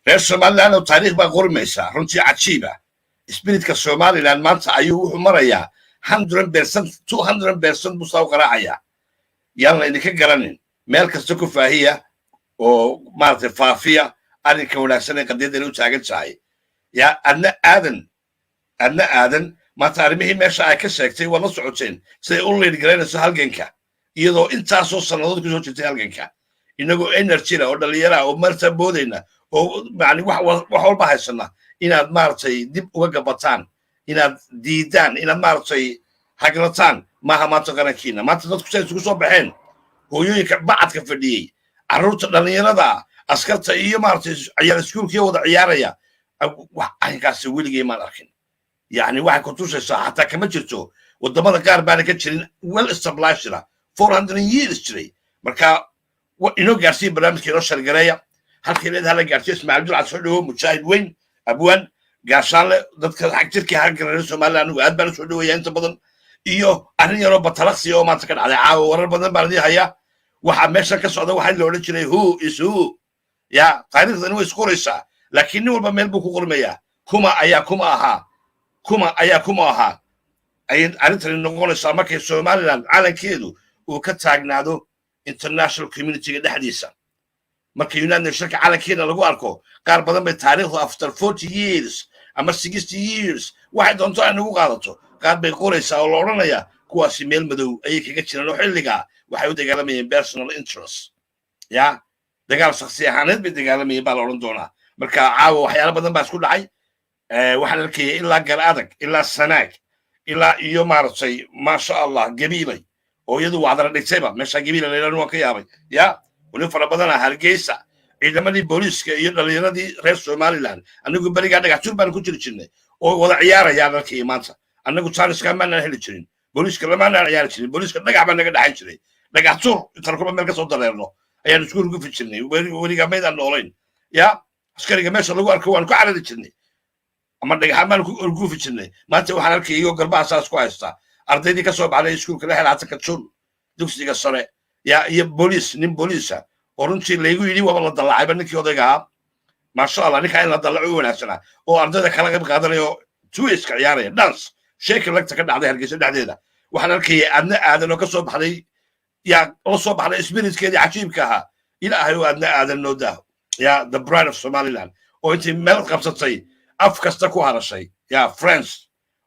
reer somaliland oo taariikh baa qormaysaa runtii cajiiba spiritka somaliland maanta ayuu wuxuu marayaa 100% 200% buu saa qaraacayaa yaan la idinka garanin meel kasta ku faahiya oo maaragtay faafiya arrinka wanaagsan ee qadiyadda u taagan tahay yaa adna aadan maanta arrimihii meesha ay ka sheegtay waa la socoteen siday u liidgaraynayso halganka iyadoo intaasoo sannadood kusoo jirtay halganka inagoo energyna oo dhallinyara oo marta boodayna oo yani wax walba haysana inaad maaragtay dib uga gabataan inaad diidaan inaad maaragtay hagrataan maaha maanta qarankiina maanta dadku say isugu soo baxeen hooyooyinka bacadka fadhiyey carruurta dhallinyarada askarta iyo maaragtay ciyaar iskuulkii wada ciyaaraya wax arrinkaasi weligay maan arkin yani waxay ku tusaysaa xataa kama jirto waddamada qaar baana ka jirin well establishda 400 years jiray marka inoo gaarsiiya barnaamijka inoo shargareeya halkay leedaha la gaarsiiyo ismaaciil dulcad soo dhawo mujaahid weyn abwaan gaashaanle dadka xag jirkii hargareer somaliland anigu aad baan u soo dhaweeyaa inta badan iyo arrin yaroo batalaqsi oo maanta ka dhacday caawa warar badan baan idin hayaa waxaa meeshan ka socda waxaa la odhan jiray who is who ya taariikhdani way isqoraysaa laakiin nin walba meel buu ku qormayaa kuma ayaa kuma ahaa ayay arrintani noqonaysaa markay somaliland calankeedu uu ka taagnaado international communityga dhexdiisa marka united nationka calankeena lagu arko qaar badan bay taariikhdu after 40 years ama 60 years waxay doonto ay nagu qaadato qaar bay qoraysaa oo la odhanayaa kuwaasi meel madow ayay kaga jiraan oo xilligaa waxay u dagaalamayeen personal interest ya dagaal shakhsi ahaaneed bay dagaalamayeen baa la odhan doonaa marka caawa waxyaalo badan baa isku dhacay waxaan arkaya ilaa gar adag ilaa sanaag ilaa iyo maaragtay maasha allah gabiilay oo iyadu wacdara dhigtayba meesha gabiila laylan waan ka yaabay ya weli fara badana hargeysa ciidamadii booliiska iyo dhallinyaradii reer somaliland anigu berigaa dhagaxtuur baan ku jiri jirnay oo wada ciyaarayaan arkaya maanta annagu jaaniskaa maanaan heli jirin booliiska lamaanaan ciyaari jirin booliiska dhagax baa naga dhaxan jiray dhagaxtuur intaan kuma meel ka soo dareerno ayaan isku rugufi jirnay weligaa maydaan noolayn ya askariga meesha lagu arko waan ku carari jirnay ama dhagaxaan baan ku rugufi jirnay maanta waxaan arkaya iyagoo garbaha saas ku haystaa ardaydii ka soo baxday iskuulka la xelaata ka jun dugsiga sare ya iyo booliis nin booliisa oo runtii laygu yidhi waba la dallacayba ninkii odayga ahaa maasha allah ninkaa in la dallaco u wanaagsanaa oo ardayda kala qayb qaadanayo tuiska ciyaaraya dance sheeka lagta ka dhacday hargeysa dhexdeeda waxaan arkaya adna aadan oo ka soo baxday yaa la soo baxday spiritkeedii cajiibka ahaa ilaahay oo adna aadan noo daaho ya the bride of somaliland oo intay meel qabsatay af kasta ku harashay ya french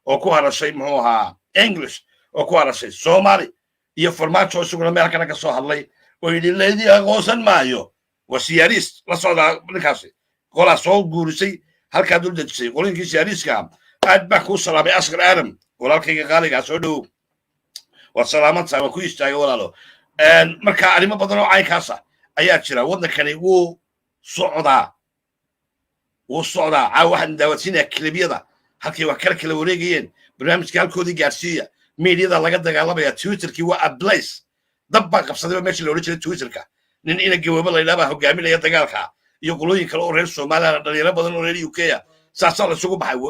oo ku harashay muxuu ahaa english oo ku harashay somali iyo farmaajo isaguna meel kana ka soo hadlay oo yidhi leydii aqoonsan maayo waa siyaariis la socdaa ninkaasi qolaa soo guurisay halkaa dul dejisay qolinkii siyaariiska aad baa kuu salaamay askar aadam walaalkayga qaaligaa soo dhowow waad salaaman tahay waa ku istaagay walaalo marka arrimo badan oo caynkaasa ayaa jira waddankani wuu socdaa caawa waxaan daawadsiinayaa kilibyada halkay wax kala wareegayeen barnaamijkii halkoodii gaarsiiya meediyada laga dagaalamaya twitterkii waa ablace dab baa qabsadayba meeshii la odhan jiray twitterka nin ina gawoobo la yidhaha baa hogaaminaya dagaalka iyo qolooyin kale oo reer somaliland dhalinyaro badan oo reer uk a saasaa la isugu baxay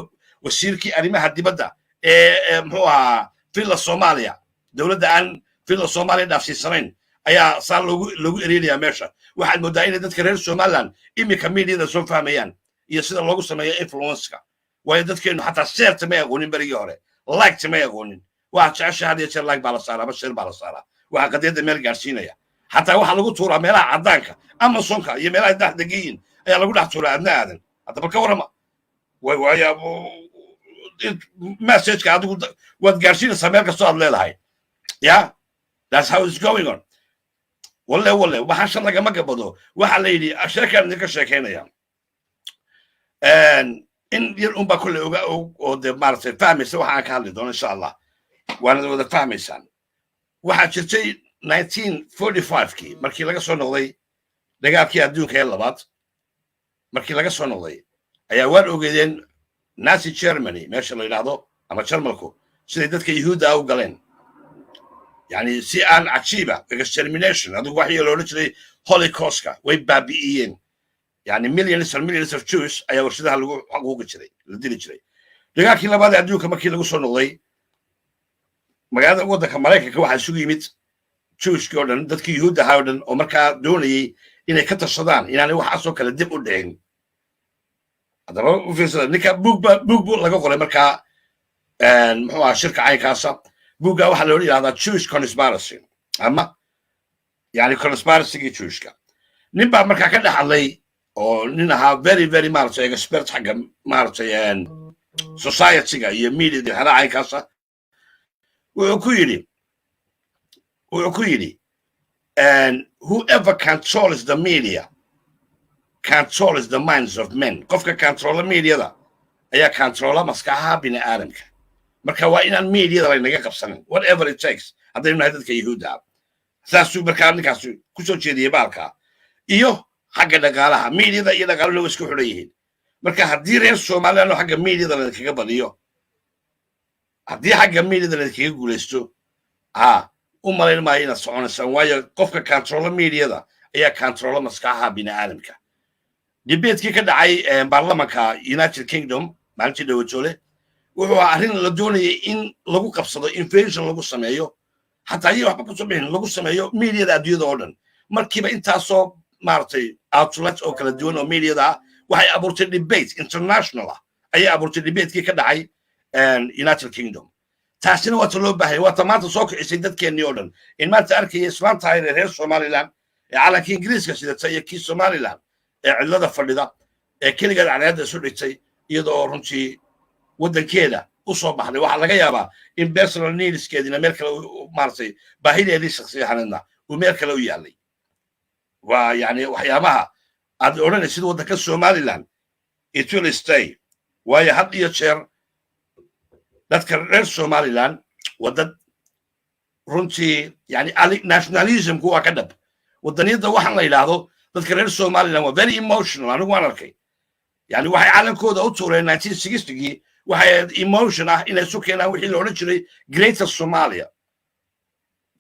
wasiirkii arrimaha dibadda ee muxuu ahaa villa soomaaliya dowladda aan villa soomaaliya dhaafsiisanayn ayaa saa loogu ereerayaa meesha waxaad moodaa inay dadka reer somaliland iminka meediyada soo fahmayaan iyo sida loogu sameeyo influenceka waayo dadkeennu xataa sheerta may aqoonin berigii hore liketa may aqoonin waxaa jecesha had iyo jeer like baa la saaraa ama sheer baa la saaraa waxaa qadiyadda meel gaarsiinaya xataa waxaa lagu tuuraa meelaha caddaanka amazonka iyo meelaha dhex degayiin ayaa lagu dhex tuuraa adna aadan hadda bal ka warrama waaya messageka adigu waad gaarsiinaysaa meel kastoo aad leedahay ya that's how it's going on walle waxaa shan lagama gabado waxaa la yidhi sheekaan idinka sheekaynaya in yar unbaa kolley oga oo dee maaragtay fahmaysa waxa aan ka hadli doono insha allah waanad wada fahmaysaan waxaa jirtay 1945kii markii laga soo noqday dagaalkii adduunka ee labaad markii laga soo noqday ayaa waan ogeedeen nazi germany meesha la yidhaahdo ama jarmalku siday dadka yuhuudda u galeen yani si aan cajiiba extermination adigu waxii la odhan jiray holocaustka way baabi'iyeen yani millions and millions of jews ayaa warshadaha lagu xaquuqi jiray la dili jiray dagaalkii labaad ee adduunka markii lagu soo noqday magaalada waddanka maraykanka waxaa isugu yimid jewishkii oo dhan dadkii yuhuudda ahaa oo dhan oo markaa doonayey inay ka tashadaan inaanay waxaasoo kale dib u dhicin haddaba u fiirsada ninka buug buu laga qoray markaa muxuu ahaa shirka caynkaasa buugga waxaa loola yidhahdaa Jewish conspiracy ama yani conspiracygii Jewishka nin baa markaa ka dhex hadlay oo nin ahaa very maaragtay expert xagga maaragtay society-ga iyo media hada caynkaasa wuxuu ku yidhi and whoever controls the media controls the minds of men qofka controla mediada ayaa controla maskaxaha bini aadamka marka waa inaan mediada laynaga qabsanin whatever it takes haddaynu nahay dadka yahuudda saasuu markaa ninkaasu kusoo jeediyey baalka iyo xagga dhaqaalaha mediada iyo dhaqaaluhu way isku xidhan yihiin marka haddii reer somaliland oo xagga mediada laydinkaga badiyo haddii xagga mediada laydinkaga guulaysto u malayn maayo inaad soconaysaan waayo qofka controla mediada ayaa controla maskaxaha bini aadamka debatekii ka dhacay baarlamanka United Kingdom maalintii dhawajoole wuxuu arrin la doonayay in lagu qabsado invasion lagu sameeyo xataa iyo waxba kasoo bixin lagu sameeyo mediada adduunyada oo dhan markiiba intaasoo maaragtay outlets oo kala duwan oo mediada waxay abuurtay debate international ayay abuurtay debatekii ka dhacay United Kingdom taasina waa ta loo baahay waa ta maanta soo kicisay dadkeennii oo dhan in maanta arkaya islaanta ay reer Somaliland ee calanka Ingiriiska sidata iyo kii Somaliland ee cidlada fadhida ee keligeed cadaadda isu dhigtay iyadoo runtii waddankeeda u soo baxday waxaa laga yaabaa in personal needskeedina meel kale maaragtay baahideedii shakhsiyahanadna uu meel kale u yaalay waa yani waxyaabaha aad odhanaysid waddanka Somaliland it will stay waayo had iyo jeer dadka reer Somaliland wadad runtii yani nationalismku waa ka dhab waddaniyada waxaan la yidhaahdo dadka reer Somaliland waa very emotional anigu waan arkay yani waxay calankooda u tuureen 1960gii waxay emotion inay isu keenaan wixii la odhan jiray Greater Somalia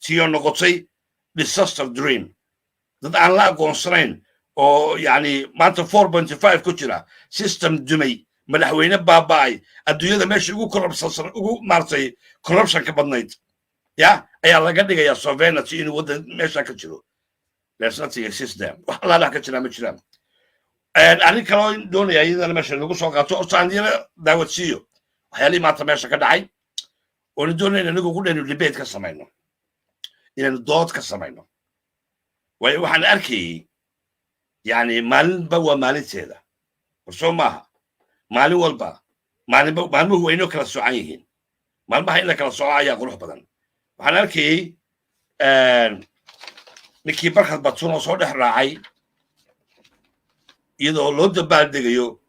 tiyo noqotay disaster dream dad aan la aqoonsanayn oo yani maanta 4.5 ku jira system dumay madaxweyne baaba'ay adduunyada meesha ugu maartay corruption ka badnayd ayaa laga dhigayaa sovereignty inuu waddan meesha ka jiro there's nothing exists there wax la ka jira ma jiraan arrin kaloo doonaya iyadana meesha lagu soo qaato oo saandiyada daawadsiiyo waxyaalihii maanta meesha ka dhacay oona doonayna anigu ugu dhaynu debate ka samayno inaynu dood ka samayno waayo waxaan arkayay yani maalinba waa maalinteeda warsoo maaha maalin walba maalmuhu waa inoo kala socan yihiin maalmaha in la kala soco ayaa qurux badan waxaan arkayay ninkii barkad batun oo soo dhex raacay iyadoo loo dabaaldegayo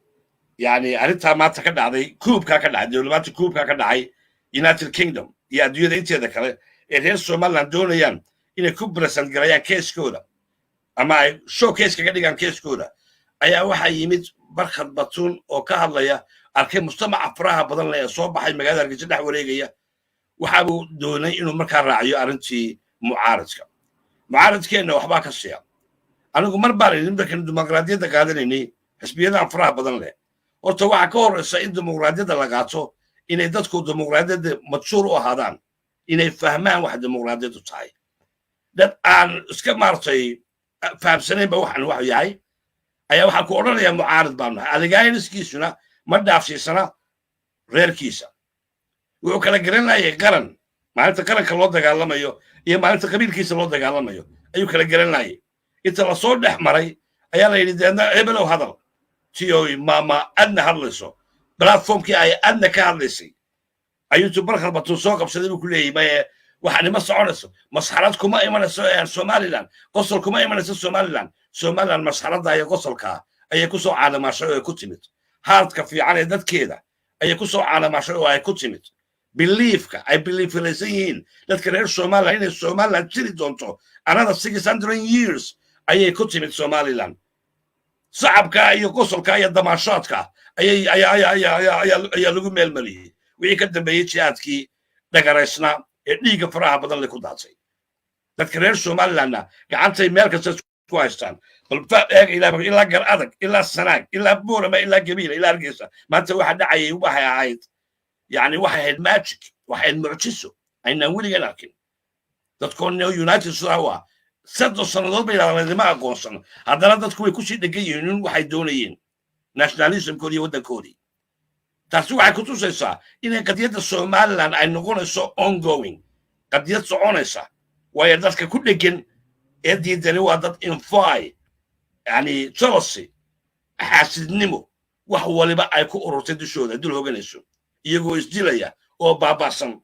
yani arrintaa maanta ka dhacday kuubkaa ka dhacay dowlamaanta kuubkaa ka dhacay United Kingdom iyo adduunyada inteeda kale ee reer Somaliland doonayaan inay ku present garayaan keeskooda ama ay showcase kaga dhigaan keeskooda ayaa waxaa yimid barkad batun oo ka hadlaya arkay mujtamaca faraha badan leh ee soo baxay magaalada Hargeysa dhex wareegaya waxa uu doonay inuu markaa raaciyo arrintii mucaaradkeenna waxbaa ka siya anigu mar baan idin markaan dimuqraadiyadda qaadanaynay xisbiyadan faraha badan leh horta waxaa ka horreysa in dimuqraadiyadda la qaato inay dadku dimuqraadiyadda madshuur u ahaadaan inay fahmaan wax dimuqraadiyaddu tahay dad aan iska maartay fahamsanaynba waxaan wax yahay ayaa waxaa ku odhanaya mucaarad baan nahay adigayniskiisuna ma dhaafsiisana reerkiisa wuxuu kala garanayay qaran maalinta qaranka loo dagaalamayo iyo maalinta qabiilkiisa loo dagaalamayo ayuu kala garanayay inta la soo dhex maray ayaa la yidhi deedna ebelow hadal tiyoy maama adna hadlayso platformkii ay adna ka hadlaysay ayuu barkad batun soo qabsaday buu ku leeyahay maye waxaanima soconayso masxarad kuma imanayso Somaliland qosol kuma imanayso Somaliland masxaradda iyo qosolka ayay ku soo caalamashay oo ku timid haadka fiican ee dadkeeda ayay ku soo caalamashay oo ay ku timid beliefka ay belieflaysan yihiin dadka reer Somaliland inay Somaliland jiri doonto another 600 years ayay ku timid Somaliland shacabka iyo qosolka iyo damaashaadka ayaa lagu meelmariyay wixii ka dambeeyay jihaadkii dhagaraysna ee dhiigga faraha badan leh ku daatay dadka reer Somalilandna gacantay meel kasta ku haystaan bal eeg ilaa gar adag ilaa sanaag ilaa buurama ilaa gabiila ilaa Hargeysa maanta waxa dhacayay waxay ahayd yani waxay ahayd magic waxay ahayd mucjiso aynaan weligaan arkin dadkoon United States saddex sannadood bay yidhahdaan idima aqoonsan haddana dadku way kusii dhegan yihiin in waxay doonayeen nationalismkoodii iyo waddankoodii taasi waxay ku tusaysaa inay qadiyadda somaliland ay noqonayso ongoing qadiyad soconaysa waayo dadka ku dhegan ee diidani waa dad infy yani jealousy xaasidnimo wax waliba ay ku ururtay dushooda dul hoganayso iyagoo isdilaya oo baaba'san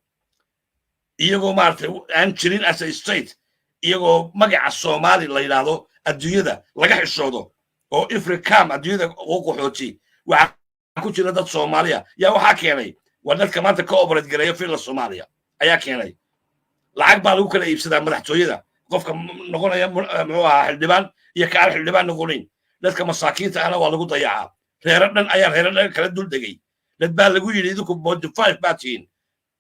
iyagoo maaragtay aan jirin as a state iyagoo magaca soomaali la yidhaahdo adduunyada laga xishoodo oo africam adduunyada ugu qaxooti waxaa ku jira dad soomaaliya yaa waxaa keenay waa dadka maanta ka operate gareeya filla soomaaliya ayaa keenay lacag baa lagu kala iibsadaa madaxtooyada qofka noqonaya muxuu ahaa xildhibaan iyo ka aan xildhibaan noqonayn dadka masaakiinta ahna waa lagu dayacaa reero dhan ayaa reero dhan kala dul degay dad baa lagu yidhi idinku modify baa tihiin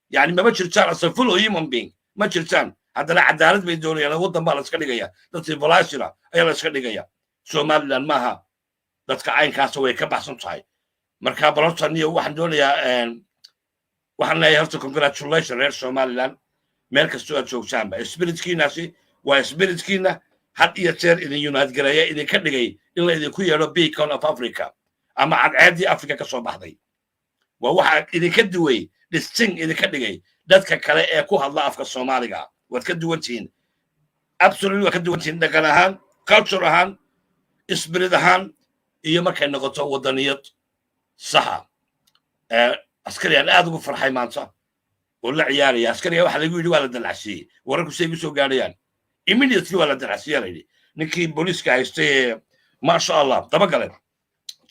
yani mama jirtaan as a full human being ma jirtaan haddana cadaalad bay doonayaan waddan baa la iska dhigaya dad civilizera ayaa la iska dhigaya somaliland maaha dadka caynkaasa way ka baxsan tahay marka balortan iyo waxaan doonayaa waxaan leeyahay horta congratulation reer somaliland meel kastoo aad joogtaanba spiritkiinaasi waa spiritkiina had iyo jeer idin unite gareeya idinka dhigay in la idinku yeedho beacon of africa ama cadceeddii africa ka soo baxday waa waxa idinka duway distinct idinka dhigay dadka kale ee ku hadla afka soomaaliga waad ka duwan tihiin absolutely waad ka duwan tihiin dhaqan ahaan culture ahaan spirit ahaan iyo markay noqoto waddaniyad saxa askariyan aad ugu farxay maanta oo la ciyaaraya askariga waxa lagu yidhi waa la dalacsiiyey wararku say ugu soo gaadhayaan immediately waa la dalacsiiyaa la yidhi ninkii booliiska haystay maasha allah daba gale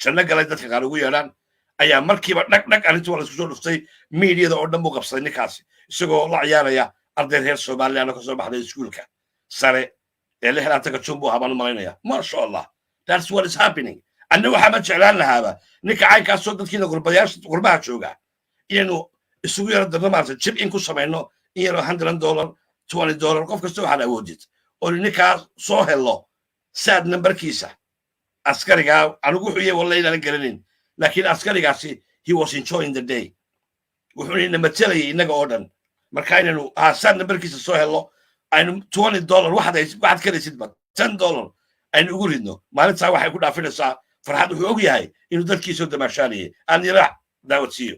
janno galay dadka qaar ugu yeedhaan ayaa markiiba dhag arrintii waa la isku soo dhuftay miidiyada oo dhan buu qabsaday ninkaasi isagoo la ciyaaraya arday reer somaliland oo ka soo baxday iskuulka sare ee lixdaantanka jun buu habaan u malaynaya maasha allah that's what is happening anna waxaa ma jeclaan lahaaba ninka caynkaasoo dadkiina qurbaha jooga inaynu isugu yaro darno maarata jib in ku samayno in yaro $100 $20 qof kasta waxaad awoodid oo ninkaa soo helo saad nambarkiisa askarigaa anigu wuxuu yahay walla inaan garanayn laakiin askarigaasi he was enjoying the day wuxuu ina matelayay innaga oo dhan marka inaynu saad nambarkiisa soo helo aynu $20 waxaad karaysidba $10 aynu ugu ridno maalintaa waxay ku dhaafinaysaa farxad wuxuu og yahay inuu dadkiisoo damaashaanayay aan yiraax daawadsiiyo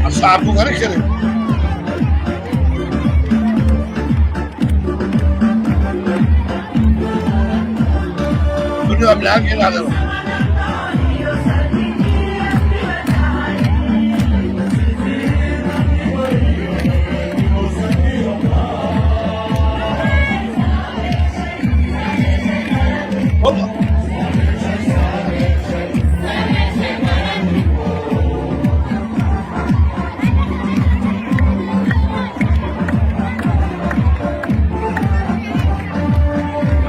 أصحابه غير كده كلهم لاقين هذا والله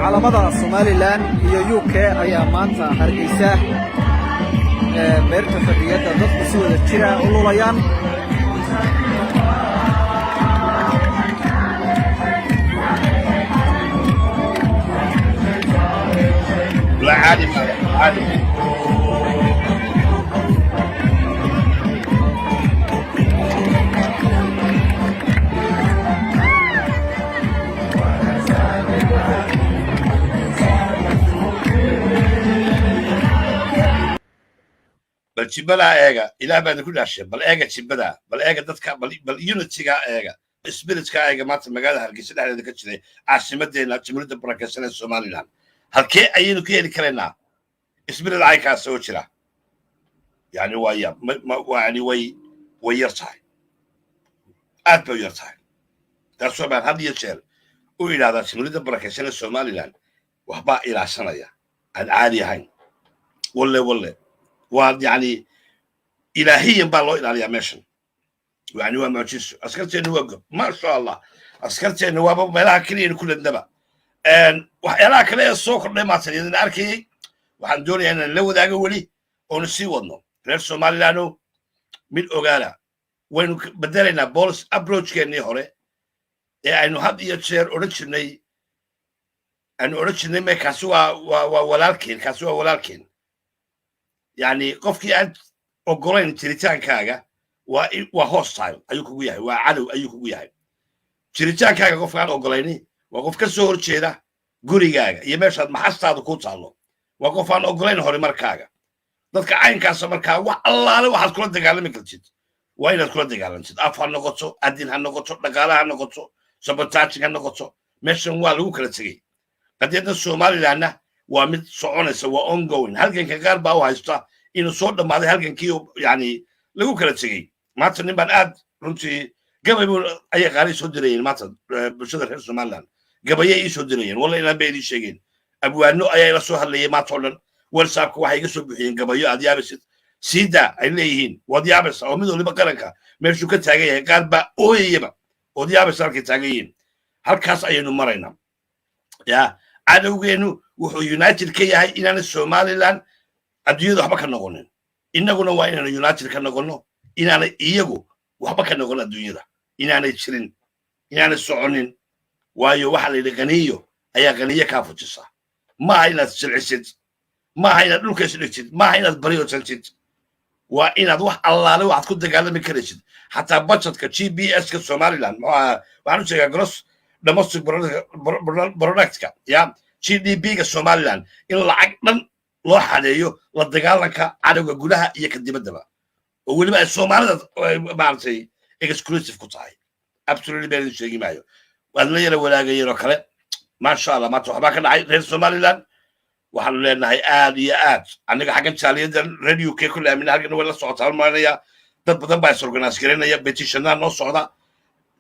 calamada Somaliland iyo UK ayaa maanta hargeysa beerta fadhiyada dadku si wada jira u lulayaan لا عادي عادي bal jibada eega ilaah baa ku dhaashay bal eega jibada bal eega dadka bal unity-ga eega spirit-ka eega maanta magaalada hargeysa dhexdeeda ka jiray caasimadeena jamhuuriyadda barakeysan ee somaliland halkee ayaynu ka heli karaynaa spirit caynkaas oo jira yani yani way yar tahay aad bay u yar tahay taasoo baan had iyo jeer u idhaahdaa jamhuuriyadda barakeysan ee somaliland waxbaa ilaashanaya aan caadi ahayn walle يعني إلهيا بالله إلى عليا ماشن يعني هو معجز أسكرت إنه وقف ما شاء الله أسكرت إنه وقف ملاها كلين كل النبأ وحيلا كلين السوق اللي ما تريد ناركي وحندوني أنا لو ذا قولي ونسي وضنه غير سومالي لانو mid ogaana waynu bedelaynaa bolis approachkeennii hore ee aynu had iyo jeer odhan jirnay me kaasi waa walaalkeen yani qofkii aan ogolayn jiritaankaaga waa hostile ayuu kugu yahay waa cadow ayuu kugu yahay jiritaankaaga qofka aan ogolayni waa qof ka soo horjeeda gurigaaga iyo meeshaad maxastaadu ku taallo waa qof aan ogolayn horumarkaaga dadka caynkaasa markaa wax allaale waxaad kula dagaalami kartid waa inaad kula dagaalantid af ha noqoto adin ha noqoto dhaqaale ha noqoto sabotaajing ha noqoto meeshan waa lagu kala tegey qadiyadda somalilandna waa mid soconaysa waa ongoing halganka qaar baa u haysta inuu soo dhammaaday halgankii yani lagu kala tegey maanta nin baan aad runtii gabay ayay qaar ii soo dirayeen maanta bulshada reer somaliland gabayay ii soo dirayeen walla inaan bay idin sheegeen abwaano ayaa ila soo hadlayay maanta oo dhan whatsappka waxay iga soo buuxiyeen gabayo aad yaabaysid siida ay leeyihiin waad yaabaysa oo mid waliba qaranka meeshuu ka taagan yahay qaar baa ooyayaba ood yaabaysa halkay taagan yihiin halkaas ayaynu maraynaa ya cadowgeenu wuxuu united ka yahay inaana somaliland adduunyada waxba ka noqonin innaguna waa inaanu united ka noqonno inaanay iyagu waxba ka noqon adduunyada inaanay jirin inaanay soconin waayo waxa la yidhi qaniyo ayaa qaniyo kaa fujisa maaha inaad silcisid maaha inaad dhulka isdhigtid maaha inaad baryotantid waa inaad wax allaale waxaad ku dagaalami karaysid xataa budgetka gbs-ka somaliland waxaan u sheegaa gross domestic productka ya gdp-ga somaliland in lacag dhan loo xadeeyo la dagaalanka cadowga gudaha iyo ka dibaddaba oo weliba ay soomaalida maaragtay exclusive ku tahay absolutely been sheegi maayo waad la yara walaagayeen oo kale maasha allah maanta waxbaa ka dhacay reer somaliland waxaanu leenahay aad iyo aad aniga xaggan jaaliyadan radio k ku laamina halkan way la socotaa maanaya dad badan baa is-organize garanaya petitionaa noo socda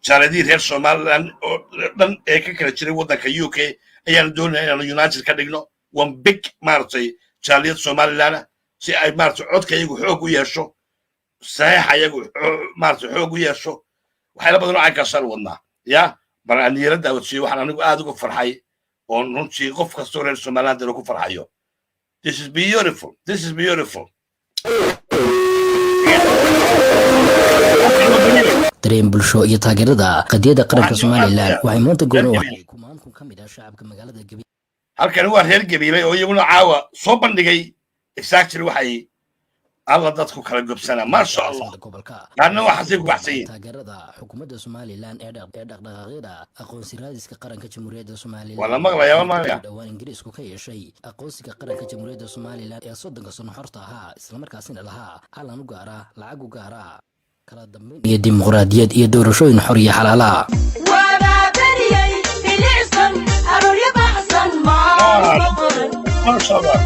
jaaladii reer somaliland oo dhan ee ka kala jiray waddanka u k ayaanu doonaya inaanu united ka dhigno one big maaragtay jaaliyad somaliland si ay maaragtay codka iyagu xoog u yeesho saxiixa iyagu maaragtay xoog u yeesho waxyaala badan oo caynkaasaan wadnaa ya bal aan yara daawodsiiyo waxaan anigu aad uga farxay oo runtii qof kastoo reer somaliland inuu ku farxayo this is beautiful dareen bulsho iyo taageerada qadiyadda qaranka somaliland waxay maanta gooni u ahay kumaanku ka mid ah shacabka magaalada gabiley halkan waa reer gabiley oo iyaguna caawa soo bandhigay exactly waxay alla dadku kala gobsana maasha allah laanna waxaasay ku baxsan yihiin taageerada xukuumadda somaliland ee dhaqdhaqaaqyada aqoonsi raadiska qaranka jamhuuriyadda somaliland waa la maqlayaa maaya dhowaan ingiriisku ka yeeshay aqoonsiga qaranka jamhuuriyadda somaliland ee 30 sano xorta ahaa islamarkaasina lahaa calan u gaara lacag u gaara kala dambeyn iyo dimuqraadiyad iyo doorashooyin xor iyo xalaala maasha allah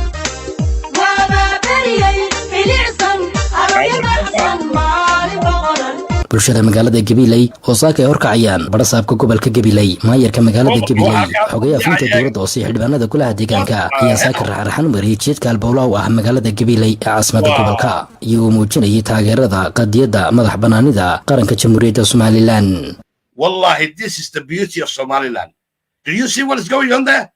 bulshada magaalada gabiley oo saaka ay horkacayaan barasaabka gobolka gabiley maayarka magaalada gabiley xogayaha fulinta dowladda oo si xildhibaanada golaha deegaanka ayaa saaka raxraxan mariyay jeedka albowla u ah magaalada gabiley ee caasimada gobolka iyagoo muujinayay taageerada qadiyadda madax banaanida qaranka jamhuuriyadda somaliland wallahi this is the beauty of somaliland do you see what is going on there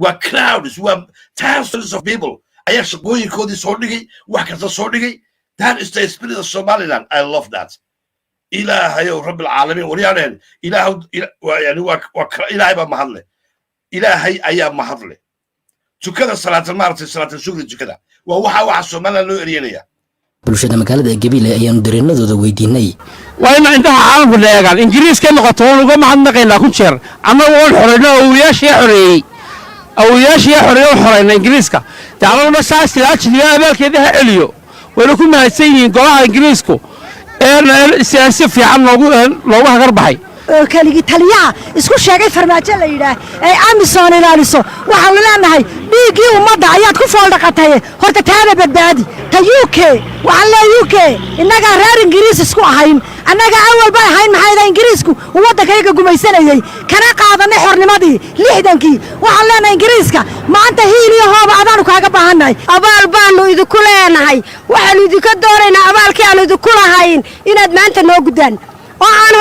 waa crowds waa thousands of people ayaa shaqooyinkoodii soo dhigay wax kasta soo dhigay that is the spirit of somaliland I love that ilaahayow rabbil caalamiin waryaaneen ilaahay baa mahadle ilaahay ayaa mahadle tukada salaatan maaragtay salaatan shukri tukada waa waxa somaliland loo eryanaya bulshada magaalada gabiley ayaanu dareenadooda weydiinay waa in intaha caalamku la eegaan ingiriiska noqoto oo uga mahadnaqaynaa ku jeer annagu oon xoreyno awliyaashii xoreeyey xoreyna ingiriiska dacladuna saas tilaajiliyo abaalkeeda ha celiyo wayna ku mahadsan yihiin golaha ingiriisku siyaasi fiican loogu hagar baxay keligii taliyaha isku sheegay farmaajo la yidhaah ay amisom ilaaliso waxaanu leenahay dhiiggii ummadda ayaad ku fooldhaqatay horta taada badbaadi ta u k waxaan leeyahay u k innagaa reer ingiriis isku ahayn annaga awalba ahayn maxayda ingiriisku uu waddankayga gumaysanayey kana qaadanay xornimadii 60kii waxaan leenahay ingiriiska maanta hiil iyo hooba adaanu kaaga baahannahay abaal baanu idinku leenahay waxaanu idinka doonaynaa abaalkii aanu idinku lahayn inaad maanta noo guddaan oo aan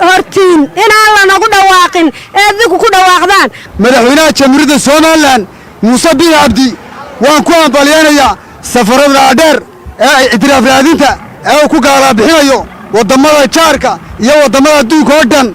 hortiin inaan lanagu dhawaaqin ee idinku ku dhawaaqdaan madaxweynaha jamhuuriyadda somaliland muuse biixi cabdi waan ku hambalyaynayaa safarada dheer اعتراف رادينتا أو كوكالا بحيو ودمنا جاركا يو ودمنا دوك هودن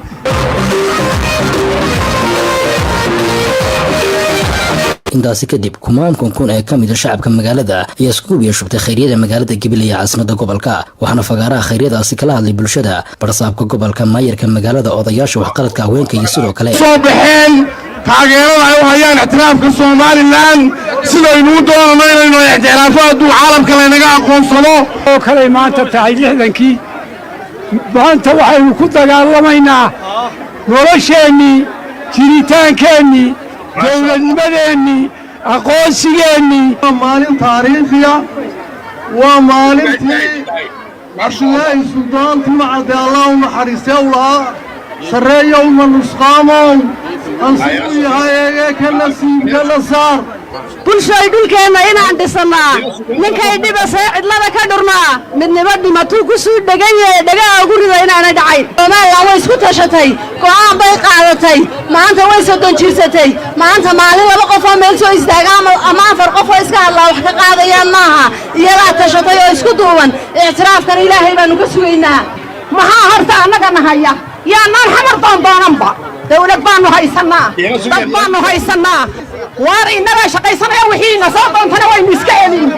intaasi kadib kumaankan kun ee ka mid ah shacabka magaalada ayaa isku shubtay khayriyada magaalada Gabiley ee caasimadda gobolka waxaana fagaaraha khayriyadaasi kala hadlay bulshada barsaabka gobolka maayirka magaalada odayaasha waxqaladka haweenka iyo sidoo kale soo baxeen taageerada ay u hayaan ixtiraafka Soomaaliland sidaynu doonayno inaynu ixtiraafadu caalamka leenaga aqoonsado oo kale maanta tahay 60kii maanta waxaynu ku dagaalamaynaa nolosheenii jiritaankeenii dowladnimadeenii aqoonsigeennii maalin taariikhiya waa maalintii cabdilaahi suldaan timacade allah u naxariistee u lahaa sarreeyow ma nusqaamow ansigu yahay eegee ka nasiibka la saar bulshay dhulkeenna inaan dhisannaa ninkay dhibasay cidlada ka dhurnaa midnimo dhimatuu ku suu dhegan yahay dhagaha ugu rida inaanay dhacayn Soomaaliland way isku tashatay go'aan bay qaadatay maanta way soddon jirsatay maanta maalin laba qof oo meel soo istaagaan ama afar qof oo iska hadlaa wax ka qaadayaan maaha iyagaa tashatay oo isku duuban ictiraafkan ilaahay baanu ka sugaynaa maxaa horta annaga nahaya yaanaan xamar doondoonanba dawlad baanu haysanaa dad baanu haysanaa waar innaga shaqaysanaya wixiina soo doontana waynu iska celin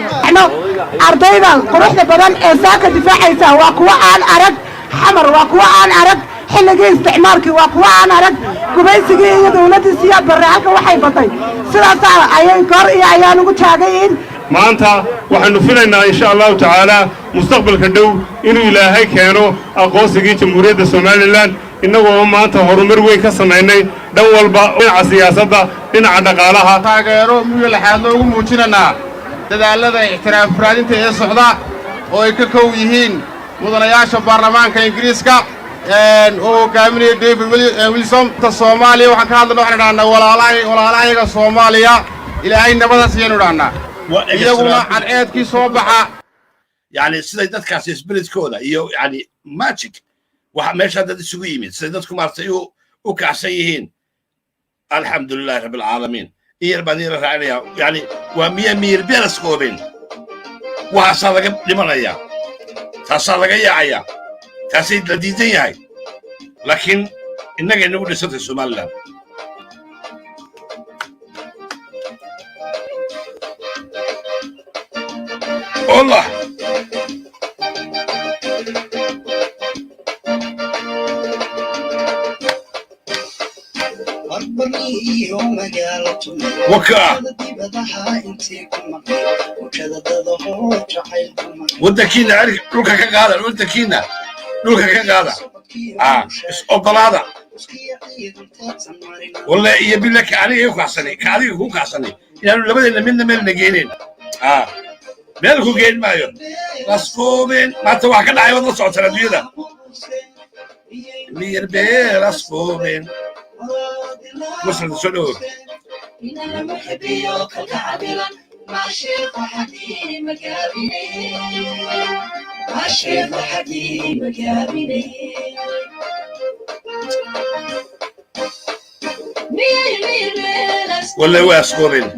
ardayda quruxda badan ee saaka difaacaysa waa kuwa aan arag xamar waa kuwa aan arag xilligii isticmaalkii waa kuwa aan arag gubaysigii iyo dawladii siyaad barre halka waxay batay sidaas ayay kor iyo ayaan ugu taagayin maanta waxaanu filaynaa insha Allah taala mustaqbalka dhow inuu ilaahay keeno aqoonsigii jamhuuriyadda Soomaaliland inagoo maanta horumar weyn ka sameynay dhan walba dhinaca siyaasadda dhinaca dhaqaalaha taageero miyuu laxaad loogu muujinanaa dadaalada ixtiraaf raadinta ee socda oo ay ka kow yihiin mudanayaasha baarlamaanka Ingiriiska oo hogaaminaya David Wilson ta Soomaaliya waxaan ka hadlaynaa waxaan idhahnaa walaalahayaga Soomaaliya ilaahay nabadaas ayaynu idhahnaa iyaguna cadceedkii soo baxa yani siday dadkaasi spirit-kooda iyo yani magic waxa meesha dad isugu yimid siday dadku maartay u kacsan yihiin alxamdulillahi rabbil caalamiin iyar baan ila raacinaya yani waa miir beeras qoobeen waxaasaa laga dhimanaya taasaa laga yaacaya taasay la diidan yahay laakiin innaga inagu dhisantay Somaliland Allah وكا ودكينا عرق لوكا كقادا ودكينا لوكا كقادا أوبلادا والله يبي لك عليه يقعصني كعليه يقعصني يعني لبدنا منا نجينين مالكو جين مايو راسكوبين ما توقع كده عيوض نصعد الدنيا مير بيه راسكوبين مصر شنو ولا هو اسكوبين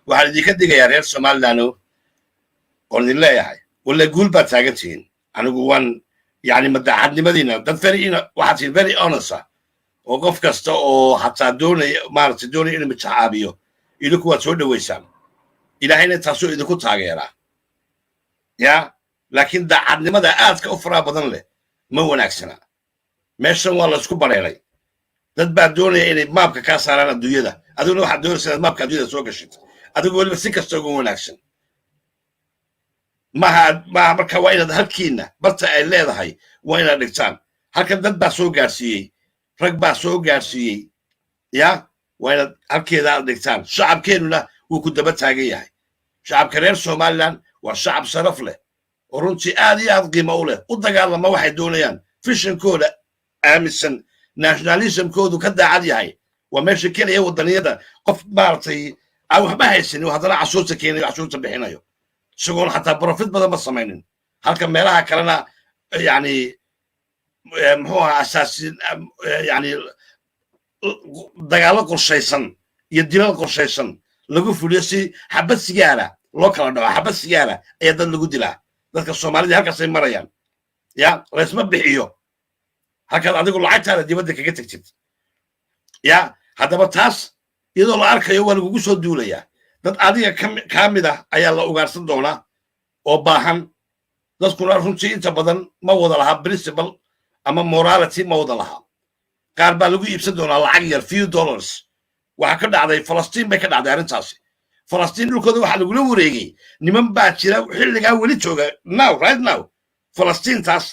waxaan idinka digayaa reer Somaliland oo idin leeyahay walla guul baad taagantihiin anigu waan yani madaxadnimadiina dad waxaad very honest oo qof kasta oo hataa doonaya maaragtay doonaya inuu mutacaabiyo idinku waad soo dhaweysaan ilaahayna taasoo idinku taageeraa ya laakiin daacadnimada aadka u faraha badan leh ma wanaagsana meeshan waa la isku bareeray dad baa doonaya inay maabka kaa saaraan adduunyada adiguna waxaad doonaysaa inaad maabka adduunyada soo gashid adigu weliba si kasta ugu wanaagsan maha marka waa inaad halkiina barta ay leedahay waa inaad dhigtaan halkan dad baa soo gaarsiiyey rag baa soo gaarsiiyey ya waa inaad halkeeda aad dhigtaan shacabkeennuna wuu ku daba taagan yahay shacabka reer Somaliland waa shacab sharaf leh oo runtii aad iyo aad qiimo u leh u dagaalama waxay doonayaan fishankooda aaminsan nationalismkoodu ka daacad yahay waa meesha keliya wadaniyada qof maaragtay aan waxba haysanin haddana cashuurta keenayo cashuurta bixinayo isagoon xataa profit badan ma samaynin halka meelaha kalena yani muxuu ahaa asaasin yani dagaalo qorshaysan iyo dilal qorshaysan lagu fuliyo si xabad sigaara loo kala dhaco xabad sigaara ayaa dad lagu dilaa dadka soomaalida halkaasay marayaan ya laysma bixiyo halkaad adigu lacagtaada dibadda kaga tegtid ya haddaba taas iyadoo la arkayo waa lagugu soo duulayaa dad adiga kaa mid ah ayaa la ugaarsan doonaa oo baahan dadkuna runtii inta badan ma wada lahaa principle ama morality ma wada lahaa qaar baa lagu iibsan doonaa lacag yar few dollars waxaa ka dhacday falastiin bay ka dhacday arrintaasi falastiin dhulkooda waxaa lagula wareegay niman baa jira xilligaa weli jooga right now falastiintaas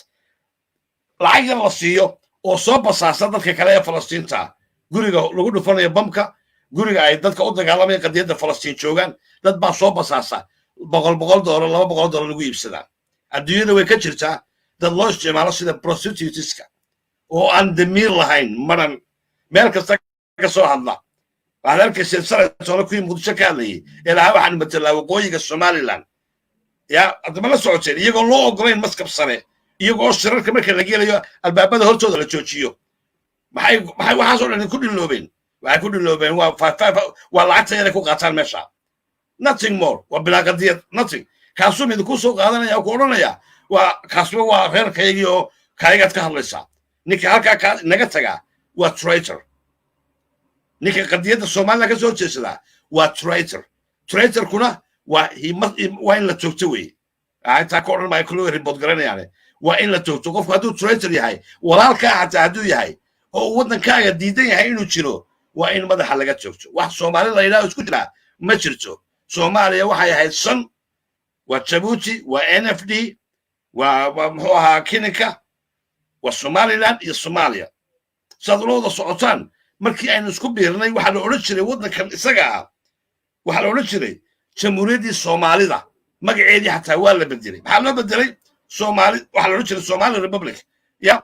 lacag yar la siiyo oo soo basaasa dadka kale ee falastiinta guriga lagu dhufanayo bamka guriga ay dadka u dagaalamayaan qadiyadda falastiin joogaan dad baa soo basaasa $100 $200 lagu iibsadaa adduunyada way ka jirtaa dad loo isticmaalo sida prostituteska oo aan damiir lahayn maran meel kasta ka soo hadla waxaad arkaysa sanadkii kuwii muqdisho ka hadlayay ee lahaa waxaan matalaa waqooyiga somaliland ya haddama la socoteen iyagoo loo ogolayn maskab sare iyagoo shirarka marka la gelayo albaabada hortooda la joojiyo maxay waxaasoo dhan ku dhiloobeen waxay ku dhiloobeen waa lacagta inay ku qaataan meesha nothing more waa bilaa qadiyad nothing kaasuu midinku soo qaadanaya oo ku odhanaya waa kaasba waa reerkaygii oo kaygaad ka hadlaysaa ninka halkaa naga tagaa waa traitor ninka qadiyadda somaliland ka soo jeesadaa waa traitorkuna waa in la joogto wey intaa ka odhan maayo kulliga ribood garanayaane waa in la joogto qofku hadduu traitor yahay walaalkaa xataa hadduu yahay oo uu waddankaaga diidan yahay inuu jiro waa in madaxa laga joogto wax soomaali la yidhaho isku jiraa ma jirto soomaaliya waxay ahayd san waa jabuuti waa NFD waa muxuu ahaa kininka waa somaliland iyo soomaaliya saad ula wada socotaan markii aynu isku biirnay waxaa la odhan jiray waddankan isaga ah waxaa la odhan jiray jamhuuriyaddii soomaalida magaceedii xataa waa la bedelay maxaa loo bedelay waxaa la odhan jiray somali republic ya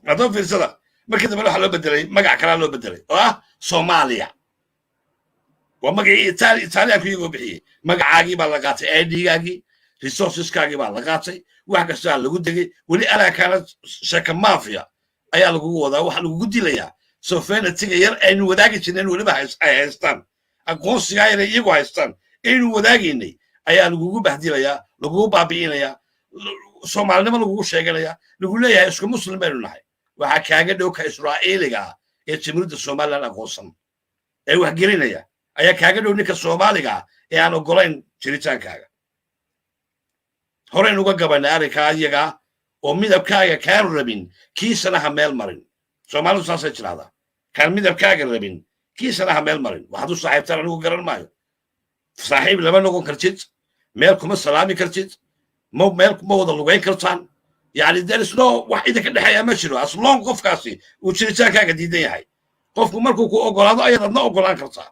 haddaba fiirsada markii dambe waxaa loo bedelay magac kalaa loo bedelay oo ah soomaaliya waa magacii itaaliyaanku iyagoo bixiyey magacaagii baa la qaatay idgaagii resourceskaagii baa la qaatay wax kastaa lagu degay weli alaakaana sheeka mafia ayaa lagugu wadaa waxa lagugu dilayaa sovereigntyga yar aynu wadaagi jirnayn weliba ay haystaan aqoonsigaa yar iyagu haystaan aynu wadaagaynay ayaa lagugu bahdilayaa lagugu baabi'inayaa soomaalinimo lagugu sheeganayaa lagu leeyahay isku muslim baynu nahay waxaa kaaga dhow ka israa'iiliga ah ee jamhuuriyadda somaliland aqoonsan ee waxgelinaya ayaa kaaga dhow ninka soomaaliga ah ee aan ogolayn jiritaankaaga horeyn uga gabanay arrinkaa iyagaa oo midabkaaga kaan rabin kiisana ha meel marin soomaalidu saasay jirahdaa kaan midabkaaga rabin kiisana ha meel marin waxaad u saaxiibtaan anigu garan maayo saaxiib lama noqon kartid meel kuma salaami kartid meel kuma wada lugayn kartaan yani derisno wax idinka dhexeeya ma jiro asloon qofkaasi uu jiritaankaaga diidan yahay qofku markuu ku ogolaado ayaad adna ogolaan kartaa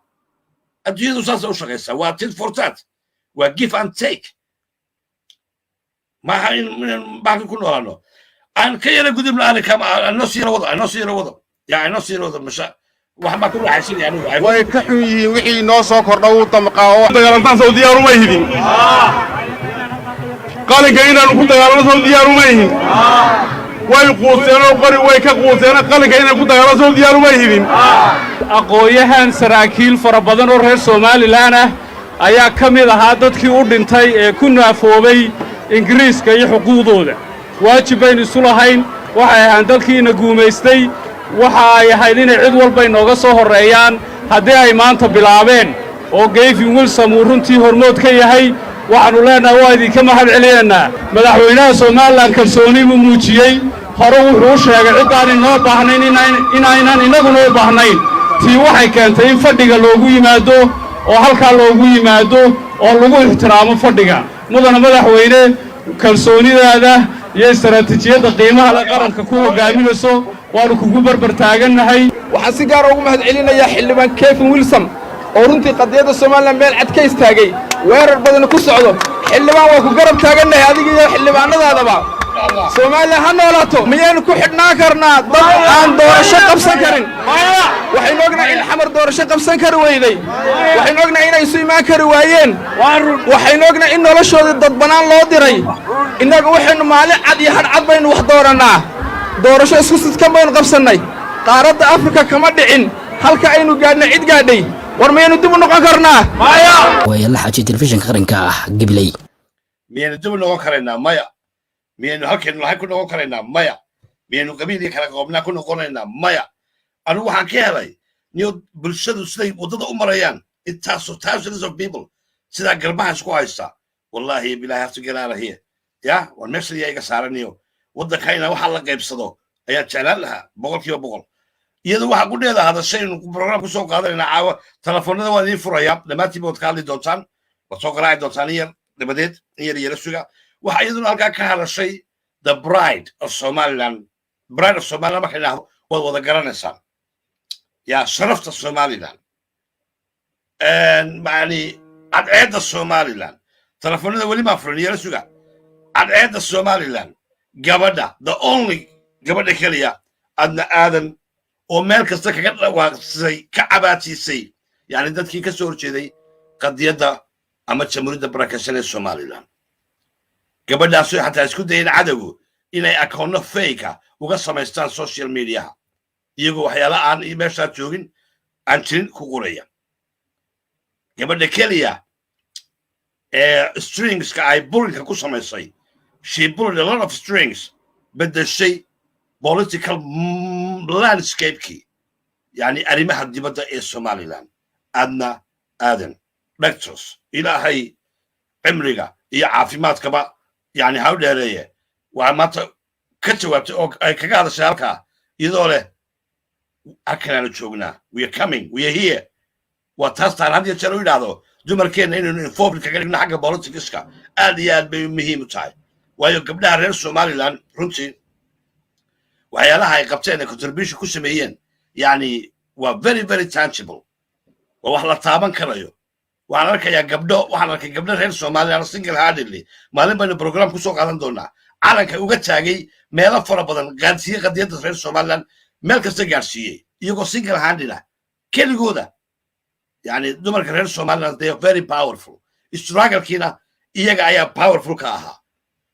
adduunyadu saasay u shaqaysaa waa tit for tat waa give and take maaha in baakin ku noolaano aan ka yara gudubna anoo siira wado masha wax baa ku raaxaysanaya anigu way ka xun yihiin wixii noo soo kordha uu damqaa oo dagaalantaan soo diyaar uma ihidin qalinka inaanu ku dagaalano soo diyaar uma ihin way quuseen oo qori way ka quuseen qalinka inay ku dagaalano soo diyaar uma ihidin aqooyahan saraakiil fara badan oo reer Soomaaliland ah ayaa ka mid ahaa dadkii u dhintay ee ku naafoobay ingiriiska iyo xuquuqdooda waajib baynu isu lahayn waxay ahaan dalkiina guumaystay waxa ay ahayd inay cid walba inooga soo horreeyaan haddii ay maanta bilaabeen oo Gavin Wilson uu runtii hormood ka yahay waxaanu leenahay waa idinka mahad celinaynaa madaxweynaha Soomaaliland kalsooni uu muujiyey hore wuxuu sheegay cid aan inoo baahnayn inaynan inaguna u baahnayn tii waxay keentay in fadhiga loogu yimaado oo halkaa loogu yimaado oo lagu ixtiraamo fadhiga mudana madaxweyne kalsoonidaada iyo istaraatiijiyadda qiimaha la qaranka ku hogaaminayso waanu kugu barbar taagannahay waxaan si gaar ugu mahad celinayaa xildhibaan Gavin Wilson oo runtii qadiyadda Soomaaliland meel cad ka istaagay weerar badan ku socdo xildhibaan waa ku garab taagannahay adiga iyo xildhibaanadaadaba Soomaaliland ha noolaato miyaynu ku xidhnaan karnaa dad aan doorasho qabsan karin waxaynu ognahay in xamar doorasho qabsan kari weyday waxaynu ognahay inay isu imaan kari waayeen waxaynu ognahay in noloshoodii dadbanaan loo diray innaga waxaynu maalin cad iyo hadh cad baynu wax doorannaa doorasho isku sidkan baynu qabsannay qaaradda afrika kama dhicin halka aynu gaadhnay cid gaadhay war miyaynu dib u noqon karnaa maya waa la xaji telefishinka qaranka ah gabiley miyaynu dib u noqon karaynaa maya miyaynu halkaynu lahayn ku noqon karaynaa maya miyaynu qabiilii kala qoobnaa ku noqonaynaa maya anigu waxaan ka helay niyo bulshadu siday waddada u marayaan intaasoo thousands of people sidaa garbaha isku haysta wallahi bilahi hafta galaalahiya ya war meesha yaa iga saaraniyo waddankayna waxaa la qaybsado ayaa jeclaan lahaa 100% iyada waxaa ku dheeda hadashaynu program kusoo qaadanayna caawa telefoonada waan idiin furaya dhammaantiin baad ka hadli doontaan waad soo garaaci doontaan in yar dabadeed in yar yara suga waxaa iyaduna halkaa ka hadashay the bride of somaliland marka idhaahdo waad wada garanaysaan yaa sharafta somaliland yani cadceedda somaliland telefoonada weli maa furan yara suga cadceedda somaliland gabadha the only gabadha keliya adna aadan oo meel kasta kaga dhawaaqsay ka cabaatiisay yani dadkii ka soo horjeeday qadiyadda ama jamhuuriyadda barakaysan ee somaliland gabadhaasoo xataa isku dayeen cadowgu inay akoonno fayka uga samaystaan social mediaha iyagoo waxyaala aan meeshaa joogin aan jirin ku qoraya gabadha keliya ee stringska ay bulinka ku samaysay she pulled a lot of strings bedeshay political landscape-kii yani arrimaha dibadda ee somaliland adna aadan dhagtos ilaahay cimriga iyo caafimaadkaba yani ha u dheereeye waa maanta ka jawaabtay oo ay kaga hadashay halkaa iyadoo leh halkanaanu joognaa we are coming we are here waa taas taan had iyo jeer u yidhaahdo dumarkeenna inaynu informed kaga dhigno xagga politicska aad iyo aad bay muhiim u tahay waayo gabdhaha reer somaliland runtii waxyaalaha ay qabteen ee contribution ku sameeyeen yani waa very very tangible waa wax la taaban karayo waxaan arkayaa waxaan arkay gabdho reer somaliland single handedly maalin baynu program kusoo qaadan doonaa calanka uga taagay meelo fara badan gaadsiiyey qadiyadda reer somaliland meel kasta gaadhsiiyey iyagoo single handed ah keligooda yani dumarka reer somaliland they are very powerful struggle-kiina iyaga ayaa powerful ka ahaa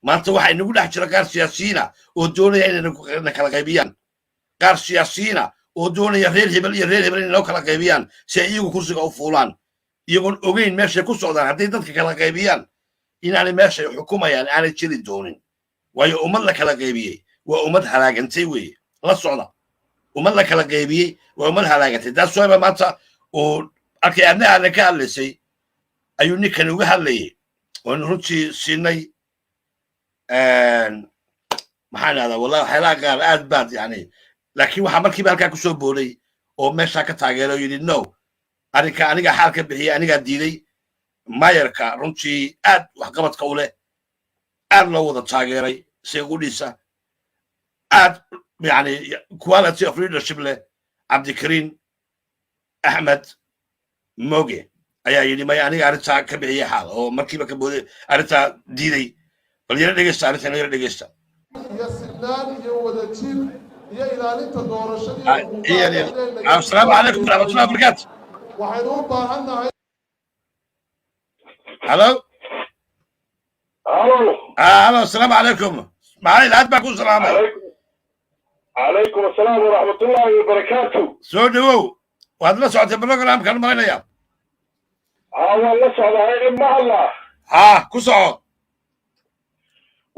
maanta waxaa inagu dhex jira qaar siyaasiyiina oo doonaya inayna kala qaybiyaan qaar siyaasiyiina oo doonaya reer hebel iyo reer hebel inay noo kala qaybiyaan si ay iyagu kursiga u fuulaan iyagoon ogeyn meeshay ku socdaan hadday dadka kala qaybiyaan inaanay meeshay xukumayaan aanay jiri doonin waayo ummad la kala qaybiyey waa ummad halaagantay weeye la socda ummad la kala qaybiyey waa ummad halaagantay taas wayba maanta oo arkay adna aadna ka hadlaysay ayuu ninkan uga hadlayay oon runtii siinay maxaan idhahdaa wallahi waxyaalaha qaar aad baad yani laakiin waxaa markiiba halkaa kusoo booday oo meeshaa ka taageeray oo yidhi no arrinka anigaa xaal ka bixiyey anigaa diiday mayarka runtii aad waxqabadka u leh aad loo wada taageeray seegudhiisa aad yani quality of leadership leh cabdikariin axmed moge ayaa yidhi maya aniga arrintaa ka bixiyey xaal oo markiiba ka booday arrintaa diiday bal yara dhegeysta arrintan yara dhegeysta iyo sinaan iyo wadajir iyo ilaalinta doorashadii asalaamu calaykum waraxmatullahi wabarakaatu waxaynu u baahannahay halo asalaamu calaykum maxamed aad baa ku salaamay calaykum asalaam waraxmatullaahi wabarakaatu soo dhawow waad la socotay programkan marinaya waan la socdaa ma hadla ku soco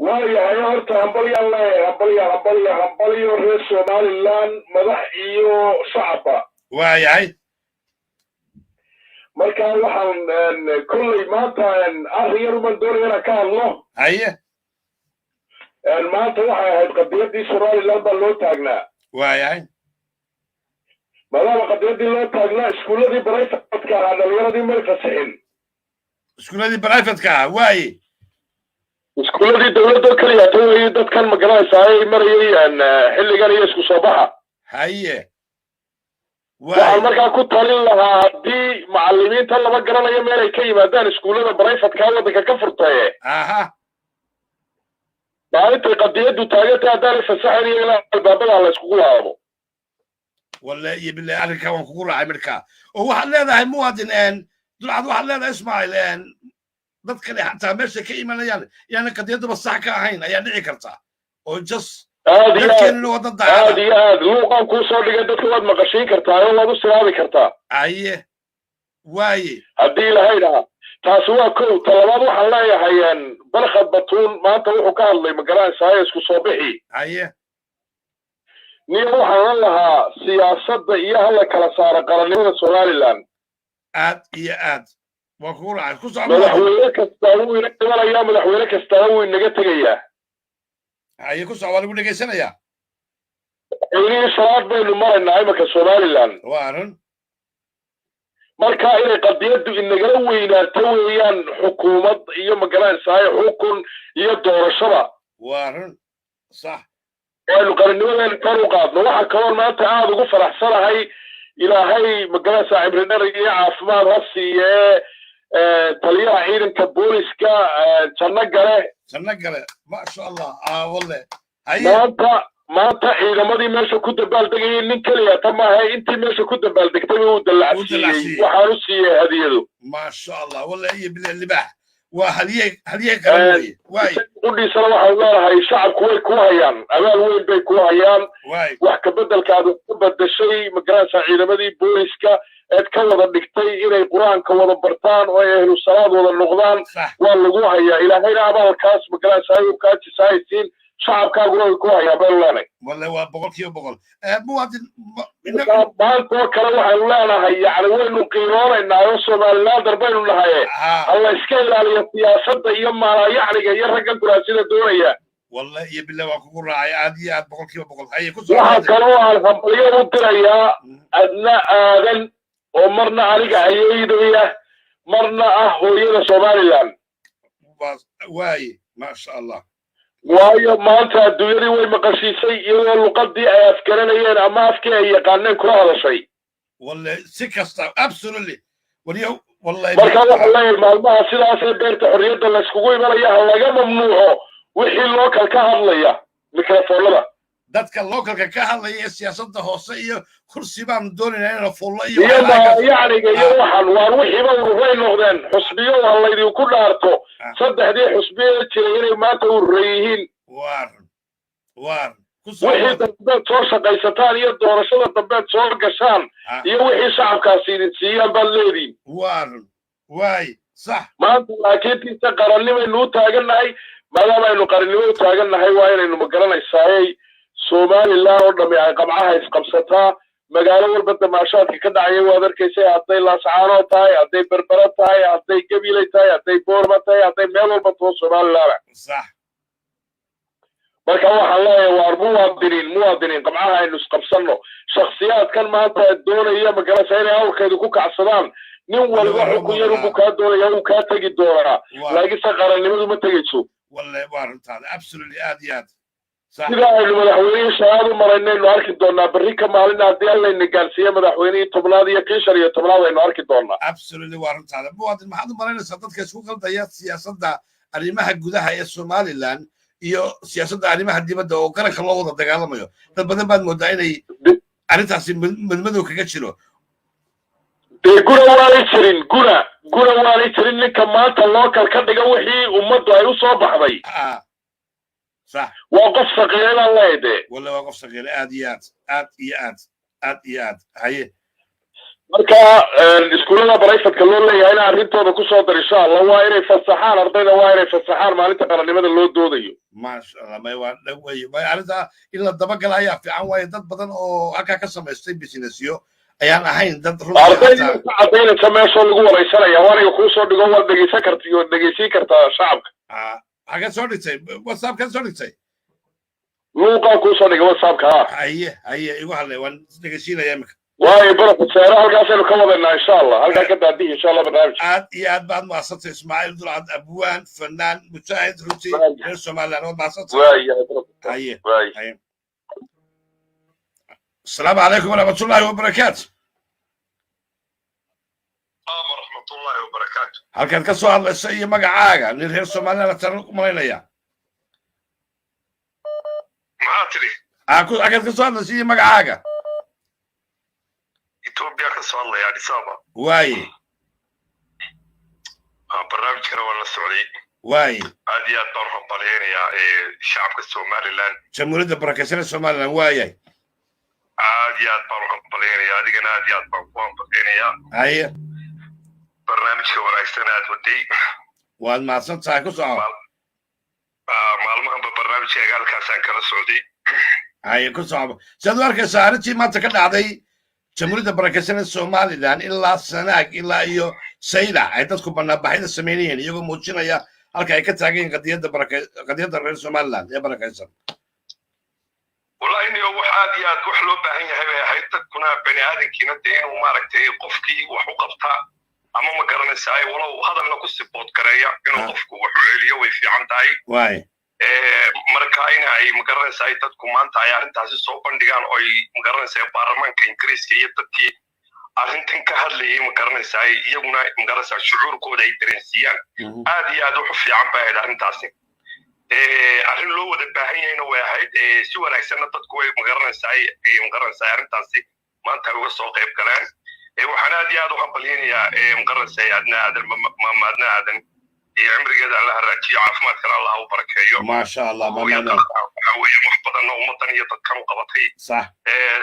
waayahay horta hambalyan leeyahay hambalyo reer somaliland madax iyo shacabba waayahay marka waxaan kolley maanta arrin yar uman doonaya inaan ka hadlo haye maanta waxay ahayd qadiyaddii somaliland baa loo taagnaa waayahay maadaama qadiyaddii loo taagnaa iskuulladii brifatka ahaa dhalinyaradii may fasixin iskuulladii brifatka ahaa waaye iskuulladii dawladda keliya tawayay dadkan magaranaysaa ay marayay xilligan iyo isku soo baxa haye waxaan markaa ku talin lahaa haddii macallimiinta lama garanayo meel ay ka yimaadaan iskuullada brifatka waddanka ka furtaye maalintay qadiyaddu taagantay haddaanay fasaxayn iyo ilaa albaabada la iskugu laabo ولا يبلي على كمان كقول عمريكا وواحد هذا مواطن ان طلعت واحد هذا اسماعيل ان ضد كلي حتى ماشي كإيمان يعني قد يدب الصح كهين يعني عكرتا وجس لكن لو ضد هذه لوقا كوسو دغدك واد مقشين كرتا ولا دو سلامي كرتا ايه واي hadii la hayra taas waa koow talabaad waxaan leeyahay barqad batuun maanta wuxuu ka hadlay magaranaysaa isku soo bixi aye nin waxaan lahaa siyaasadda iyo hal kala saar qaranimada Soomaaliland aad iyo aad waa ku raacay ku soo madaxweyne kasta uu inagalayaa madaxweyne kasta uu inaga tagayaa aye ku soo walaal ugu dhageysanaya inii sharaad baynu maraynaa imaka Soomaaliland waaran marka inay qadiyadu inagala weynaato weeyaan xukuumad iyo magaranaysaa xukun iyo doorashada waaran صح وأنا قرننا كانوا قادنا واحد كمان ما أنت قاعد وقف فرح صار هاي إلى هاي مجلس عبرنا رجع عفمان راسي طليع عيد كبوليس كا تنقله ما شاء الله والله ما أنت إذا ما دي ماشي كنت بالدقي نكلي تما هاي أنت ماشي كنت بالدقي تبي ودلعسي وحارسي هذه ما شاء الله والله هي اللي بح وهل كلام واي قولي صراحة الله هاي شعب كوهيان أمال وين بي كوهيان وحكا بدل كادو بدل شيء مقراسة عيدا مدي بوليسكا اتكوضا دكتي إلي قرآن كوضا برطان ويهلو الصلاة وضا النغضان واللقوها يا إلى هنا عبال الكاس مقراسة هاي وكاتي سايتين شعب كاقولوا كوهيا بلاني والله هو بقول كيف بقول مواطن ما انتو كلام الله هي يعني وين قيرون ان يوصل لا دربين لها الله يسكيل على السياسه يما يعني يرجع كراسيده دوريا والله يا بالله واكو راعي عادي عاد بقول كيف بقول هي كسر waxa kale oo alhamdulillah u diraya adna aadan oo marna aliga ayaydiya marna ah hooyada Soomaaliland واي ما شاء الله waayo maanta adduunyadii way maqashiisay iyadoo luqadii ay afkaranayeen ama afkii ay yaqaaneen kula hadashay wallahi si kasta absolutely wallahi marka waxa la maalmaha sidaas ee beerta xorriyadda la iskugu imanaya laga mamnuuco wixii local ka hadlaya mikrofoonada dadka localka ka hadlaya siyaasadda hoose iyo kursi baan doonaynaa inaan fuulo iyo yani iyo waxaan waa wixii ba ururey noqdeen xusbiyo waa laydin ku dhaarto saddexdii xusbiyo jiray inay maanta urureyhiin waar wixii dambeed soo shaqaysataan iyo doorashada dambeed soo gashaan iyo wixii shacabkaasi idin siiyaan baad leediin waay sax maanta laakiin tiisa qarannimaynu u taagannahay maadaama aynu qarannimo u taagannahay waa inaynu magaranaysaayey Soomaaliland oo dhamay ay qabcaha isqabsataa magaalo walba damaashaadka ka dhacay waad arkaysay hadday Laascaano tahay hadday Berbera tahay hadday Gabiley tahay hadday Boorma tahay hadday meel walba too Soomaaliland صح marka waxaan leeyahay waa muwaadiniin qabcaha aynu isqabsano shakhsiyaadkan maanta doonaya magaranaysa inay hawlkeedu ku kacsadaan nin walba xukun yar uu ka doonaya uu ka tagi doonaa laakiin qarannimadu ma tagayso wallahi waa runtaada absolutely aad iyo aad sida aynu madaxweynaha shahaado maraynaynu arki doonaa berri ka maalin haddii alla ina gaarsiiyo madaxweynihii tobnaad iyo kii shan iyo tobnaad aynu arki doonaa absolutely waa runtaada muwaadin maxaad u malaynaysaa dadka isku qaldaya siyaasadda arrimaha gudaha ee Somaliland iyo siyaasadda arrimaha dibadda oo qaranka loo wada dagaalamayo dad badan baad moodaa inay arrintaasi madmadow kaga jiro guna waanay jirin ninka maanta local ka dhiga wixii ummaddu ay u soo baxday صح وقف صغير الله يدي والله وقف صغير آديات هاي marka iskuulada barayfad kaloo leeyahay in arrintooda ku soo dar insha Allah waa inay fasaxaan ardayda waa inay fasaxaan maalinta qarannimada loo doodayo ma sha Allah may waa dhaweey may arrinta in la daba galaya fiican way dad badan oo halka ka sameystay businessyo ayaan ahayn dad ardayda caddeynta meesha lagu wareysanaya waana ku soo dhigo wad dhageysan kartaa shacabka حاجات صورتي واتساب كان صورتي لوقا كو صدق واتساب كا هي ايوه هلا وان دغشينا يامك واي بركه سيره halkaasaynu ka wadana insha Allah halka ka daadii insha Allah barnaamij aad baad ma asat Ismaaciil Dulcad Abwaan fanaan mujaahid runtii reer Soomaaliland oo baasat waay السلام عليكم ورحمة الله وبركاته ورحمة الله وبركاته halkaad ka soo hadlayso iyo magacaaga nin reer Soomaaliland tan ku malaynaya maxaa tiri halkaad ka soo hadlayso iyo magacaaga إثيوبيا كسؤال يعني سابا واي برنامج كنا ولا السعودي واي هذه الطرف الطلياني يا الشعب الصومالي الآن جمهورية بركسين الصومال واي هذه الطرف الطلياني هذه كنا هذه الطرف الطلياني هاي برنامج كنا السنة ودي وان ما صنت ساكو صعب معلومة ببرنامج قال كاسان كلا السعودي هاي كل صعب جدولك سارتي ما تكلم علي جمهورية بركسين الصومال الآن إلا سناك إلا إيو سيدا عيدتكم بنا بحيث السمينيين يجوا موجودين يا halka ay ka taagan qadiyada reer Somaliland ee barakaysan wallahi inuu wax aad iyo aad wax loo baahan yahay hay dadkuna bani aadamkiina inuu maaragtay qofkii wax u qabta ama ma garanaysaa walow hadalna ku support gareeya inuu qofku wax u celiyo way fiican tahay waay marka ay ma garanaysaa dadku maanta ay arintaasi soo bandhigaan oo ay ma garanaysaa baarlamaanka Ingiriiska iyo dadkii arrintan ka hadlayay ma garanaysaa iyaguna ma garanaysaa shucuurkooda ay dareensiyaan aad iyo aad u fiican baa arrintaasi arrin loo wada baahan yahayna way ahayd si wanaagsanna dadku way ma garanaysaa arrintaasi maanta uga soo qayb galeen waxaan aad iyo aad u hambalyaynayaa ma garanaysaa adna aadan عمرية الله الرجية عفمات كان الله وبركيه ما شاء الله ما وحبضنا ومطن يتكروا قبطي صح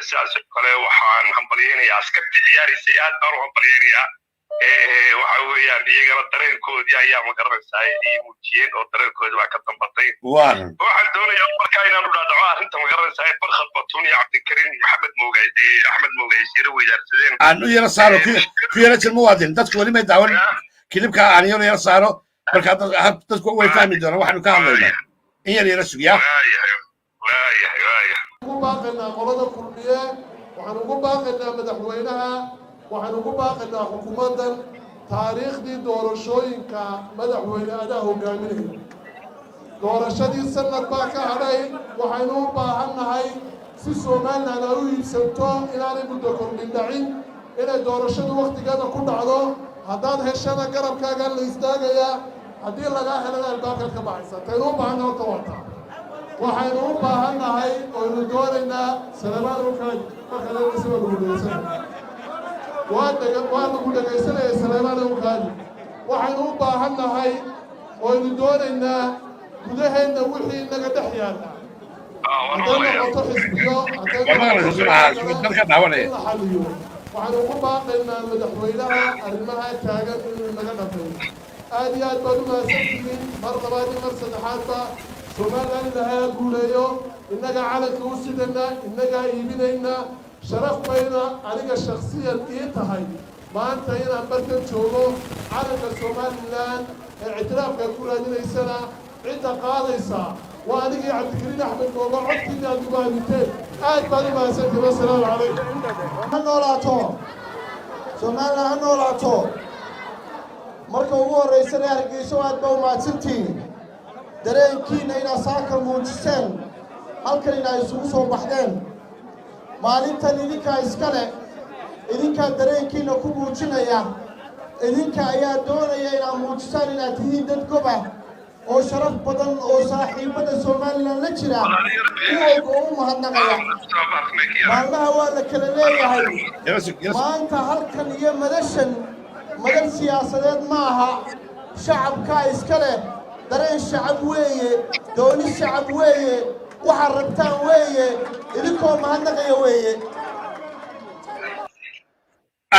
سياسة كله وحان همبليين يا سكت عياري سياد نارو همبليين يا وحوي يعني يجرى الطريق كود يا أيام قرر سايدي موجين أو الطريق كود وكتم بطين واحد دون يوم بركاينا نولا دعاء أنت مقرر سايد فرخت بطوني عبد الكريم أحمد موجي يروي جالسين أنو يرسالو في رأس الموادين تذكر لي ما يدعون كلمك أنا يرسالو marka dadku way fahmi doonaan waxaanu ka hadlaynaa in yar yara sugiyaa ugu baaqaynaa qolada kulmiye waxaan ugu baaqaynaa madaxweynaha waxaan ugu baaqaynaa xukuumaddan taariikhdii doorashooyinka madaxweyne adaa hogaaminaya doorashadii sanad baa ka hadhay waxaynu u baahannahay si Somaliland ay u iibsato inaanay muddo kordhin dhacin inay doorashadu waqtigeeda ku dhacdo haddaad heshana garabkaaga la istaagayaa haddii lagaa helana albaabkaad ka baxaysa taynu u baahanna horta wata waxaynu u baahannahay oynu doonaynaa salamaan ukaadi marka leegaysa waa lagu dhegaysanaya waa lagu dhegaysanaya salamaan ukaadi waxaynu u baahannahay oynu doonaynaa gudaheenna wixii inaga dhex yaalla hadday noqoto xisbiyo hadday noqoto xaliyo waxaanu ugu baaqaynaa madaxweynaha arrimaha taagan inuu naga dhameeyo aad iyo aad baad u mahadsantihiin mar labaad iyo mar saddexaadba Somaliland ilaahay ha guuleeyo innaga calanka u sidana innagaa iibinayna sharaf bayna aniga shakhsiyan ii tahay maanta inaan barkan joogo calanka Somaliland ee ictiraafka ku raadinaysana cidda qaadaysa waa anigii cabdikariin axmed mooga codkiina aad ugu hadinteen aad baad u mahadsantihiin wassalaamu calaykum ha noolaato Somaliland ha noolaato marka ugu horreysana Hargeysa aad baa u mahadsantihiin dareenkiina inaad saaka muujiseen halkan inaad isugu soo baxdeen maalintan idinkaa iskale idinkaa dareenkiina ku muujinaya idinka ayaa doonaya inaad muujisaan inaad tihiin dad goba oo sharaf badan oo saaxiibada Somaliland la jira kuwa u mahadnaqaya maalmaha waa la kala leeyahay maanta halkan iyo madashan madal siyaasadeed maaha shacabka iskale dareen shacab weeye dooni shacab weeye waxa rabtaan weeye idinkoo mahadnaqaya weeye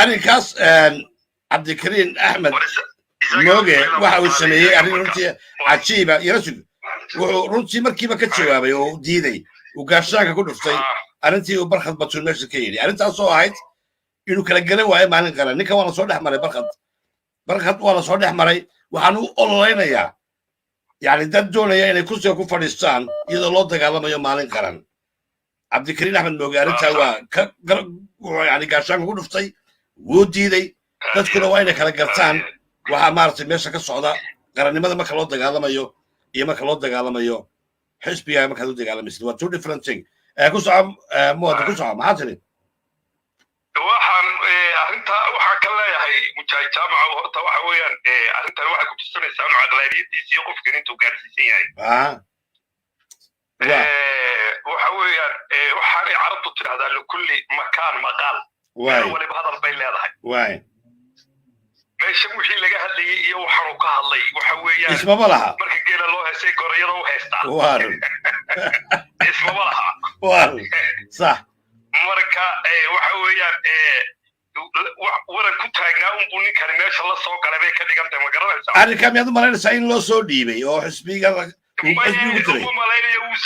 arrinkaas cabdikariin axmed mooge waxa uu sameeyey arrin runtii cajiiba yarasug wuxuu runtii markiiba ka jawaabay oo diiday uu gaashaanka ku dhuftay arrintii uu barkhad batuun meesha ka yidhi arrintaasoo ahayd inuu kala garan waayo maalin qaran ninkan waa la soo dhex maray barkhad waa la soo dhex maray waxaan u ololeynayaa يعني دad doonaya inay kursiga ku fadhiistaan iyadoo loo dagaalamayo maalin qaran cabdikariin axmed mooge arrintaa waa yani gaashaanka ku dhuftay wuu diiday dadkuna waa inay kala gartaan waxaa maaragtay meesha ka socda qarannimada marka loo dagaalamayo iyo marka loo dagaalamayo xisbiga markaad u dagaalamaysid waa two different thing ku soco muwada ku soco maxaa tiri waxaan arrintaa waxaa ka leeyahay mujaahid jaamaca horta waxa weeyaan arrintan waxay ku tusinaysaa inuu caqlaaniyadiisa iyo qofkan intuu gaarsiisan yahay waxa weeyaan waxaanay carabtu tidhahdaa likulli makaan maqaal wali hadal bay leedahay meesha wixii laga hadlayay iyo waxaanu ka hadlay waxa weeyaan ismaba laha marka geela loo heesay gorayada u heestaa ismaba laha صح marka waxa weeyaan waran ku taagnaa un buu ninkani meesha la soo galay bay ka dhigantay ma garanaysaa arrinkaa miyaad u malaynaysaa in loo soo dhiibay oo xisbiga xisbigu tiray uma malaynaya uu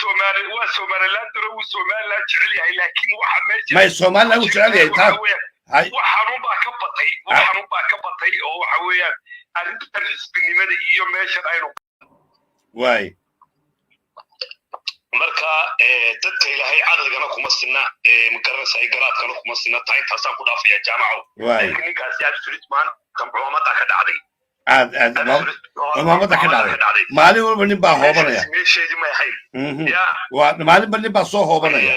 Somaliland daro uu Somaliland jecel yahay laakiin waxa meesha may Somaliland uu jecel yahay taa waxaanu baa ka batay oo waxa weeyaan arrintan xisbinimada iyo meeshan aynu marka dadka ilaahay caqligana kuma sinna ma garanaysaa ay garaadkana kuma sinna taa intaasaan ku dhaafaya jaamaco ninkaasi absolute man kamcumada ka dhacday mamada ka dhacday maalin walba nin baa hoobanaya meesheedii ma ahayn maalinba nin baa soo hoobanaya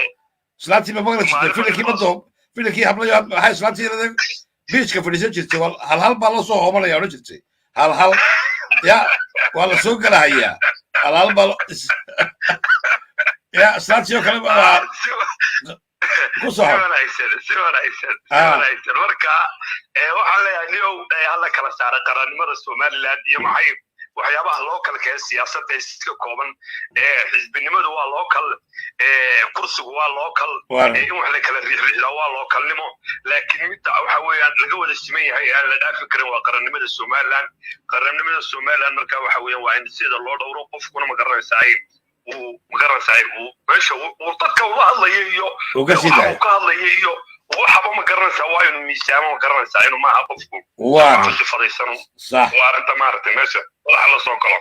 islaantii ma maqli jirtay filankii hablayo maxay islaantii yaraday biijka fadhiisan jirtay hal baa la soo hoobanaya odhan jirtay hal ya waa la soo galahayaa hal baa ya islaantii oo kale ku soco si wanaagsan marka waxaan leeyahay niyow hala kala saara qarannimada Somaliland iyo maxay waxyaabaha localka ee siyaasadda iska kooban xisbinimadu waa local kursigu waa local in wax la kala riixriixda waa localnimo laakiin midda waxa weeyaan laga wada siman yahay aan la dhaafi karin waa qarannimada Somaliland marka waxa weeyaan waa in sida loo dhowro qofkuna ma garanaysaa meesha uu dadka ula hadlayo iyo ka hadlayo iyo waxba ma garanaysaa waa inuu miisaamo ma garanaysaa inuu maaha qofku fadhiisano waa arrinta maaragtay meesha waxa la soo galo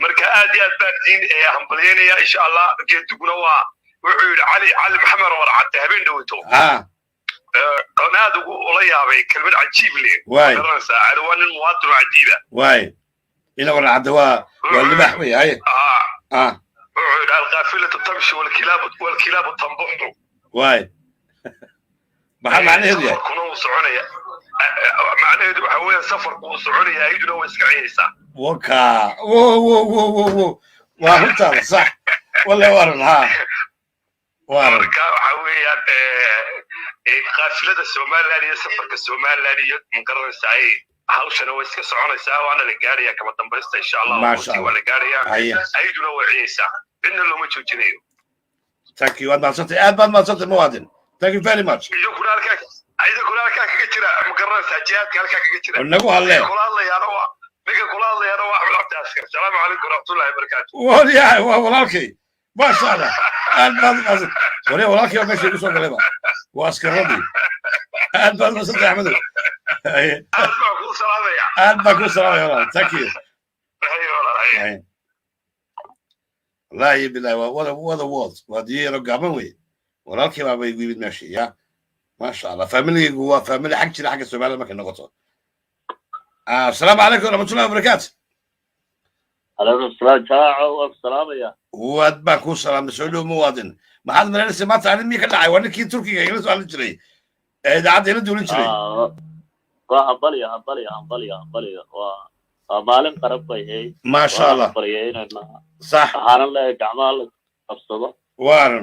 marka aad iyo aad baan diin hambalyeynaya insha allah geeduguna waa wuxuu yidhi cali maxamed warcadde habeen dhaweyto aad ugu ula yaabay kelmad cajiib leh garanaysaa cali waa nin muwaadin cajiiba ina warcadde waa libax wey haye القافلة تمشي والكلاب تنبح maxaa macnaheedu yahay kuna uu soconaya macnaheedu waxa weeye safarku uu soconaya ayduna way iska ciyaysaa waa runtaada sax walla waran marka waxa weeyaan qaafilada Somaliland iyo safarka Somaliland iyo magaranaysaa hawshana way iska soconaysaa waana la gaarayaa kama dambaysta insha Allah waa la gaarayaa ayduna way ciyaysaa inna loo ma joojinayo thank you aad maadsantay muwaadin thank you very much iyo kulaalka kaga jira magaranaysaa jihaadka halkaa kaga jira nagu halle kulaalayana waa Axmed Cabdi Askar salaamu calaykum waraxmatullaahi wabarakaatu waliyahay waa walaalkay maasha Allah aad maadsantay walaalkay waa meesha igu soo galayba waa askaradii aad maadsantay Axmed aad baan ku salaamaya thank you والله بالله وهذا ووز وهذه رقابة وين ولكن ما بيجي ماشي يا ما شاء الله فاميلي جوا فاميلي حق السؤال ما كنا قطع السلام عليكم ورحمة الله وبركاته عليكم السلام جاعة والسلام يا وأتبعكم السلام سعودي مواطن ما حد من الناس ما تعلم ميك الدعاء وأنا كي تركي يجلس على الجري إذا عاد يلد ولا الجري هنبلي maalin qarab bay hay ma sha Allah صح waxaan leeyahay gacmaha qabsado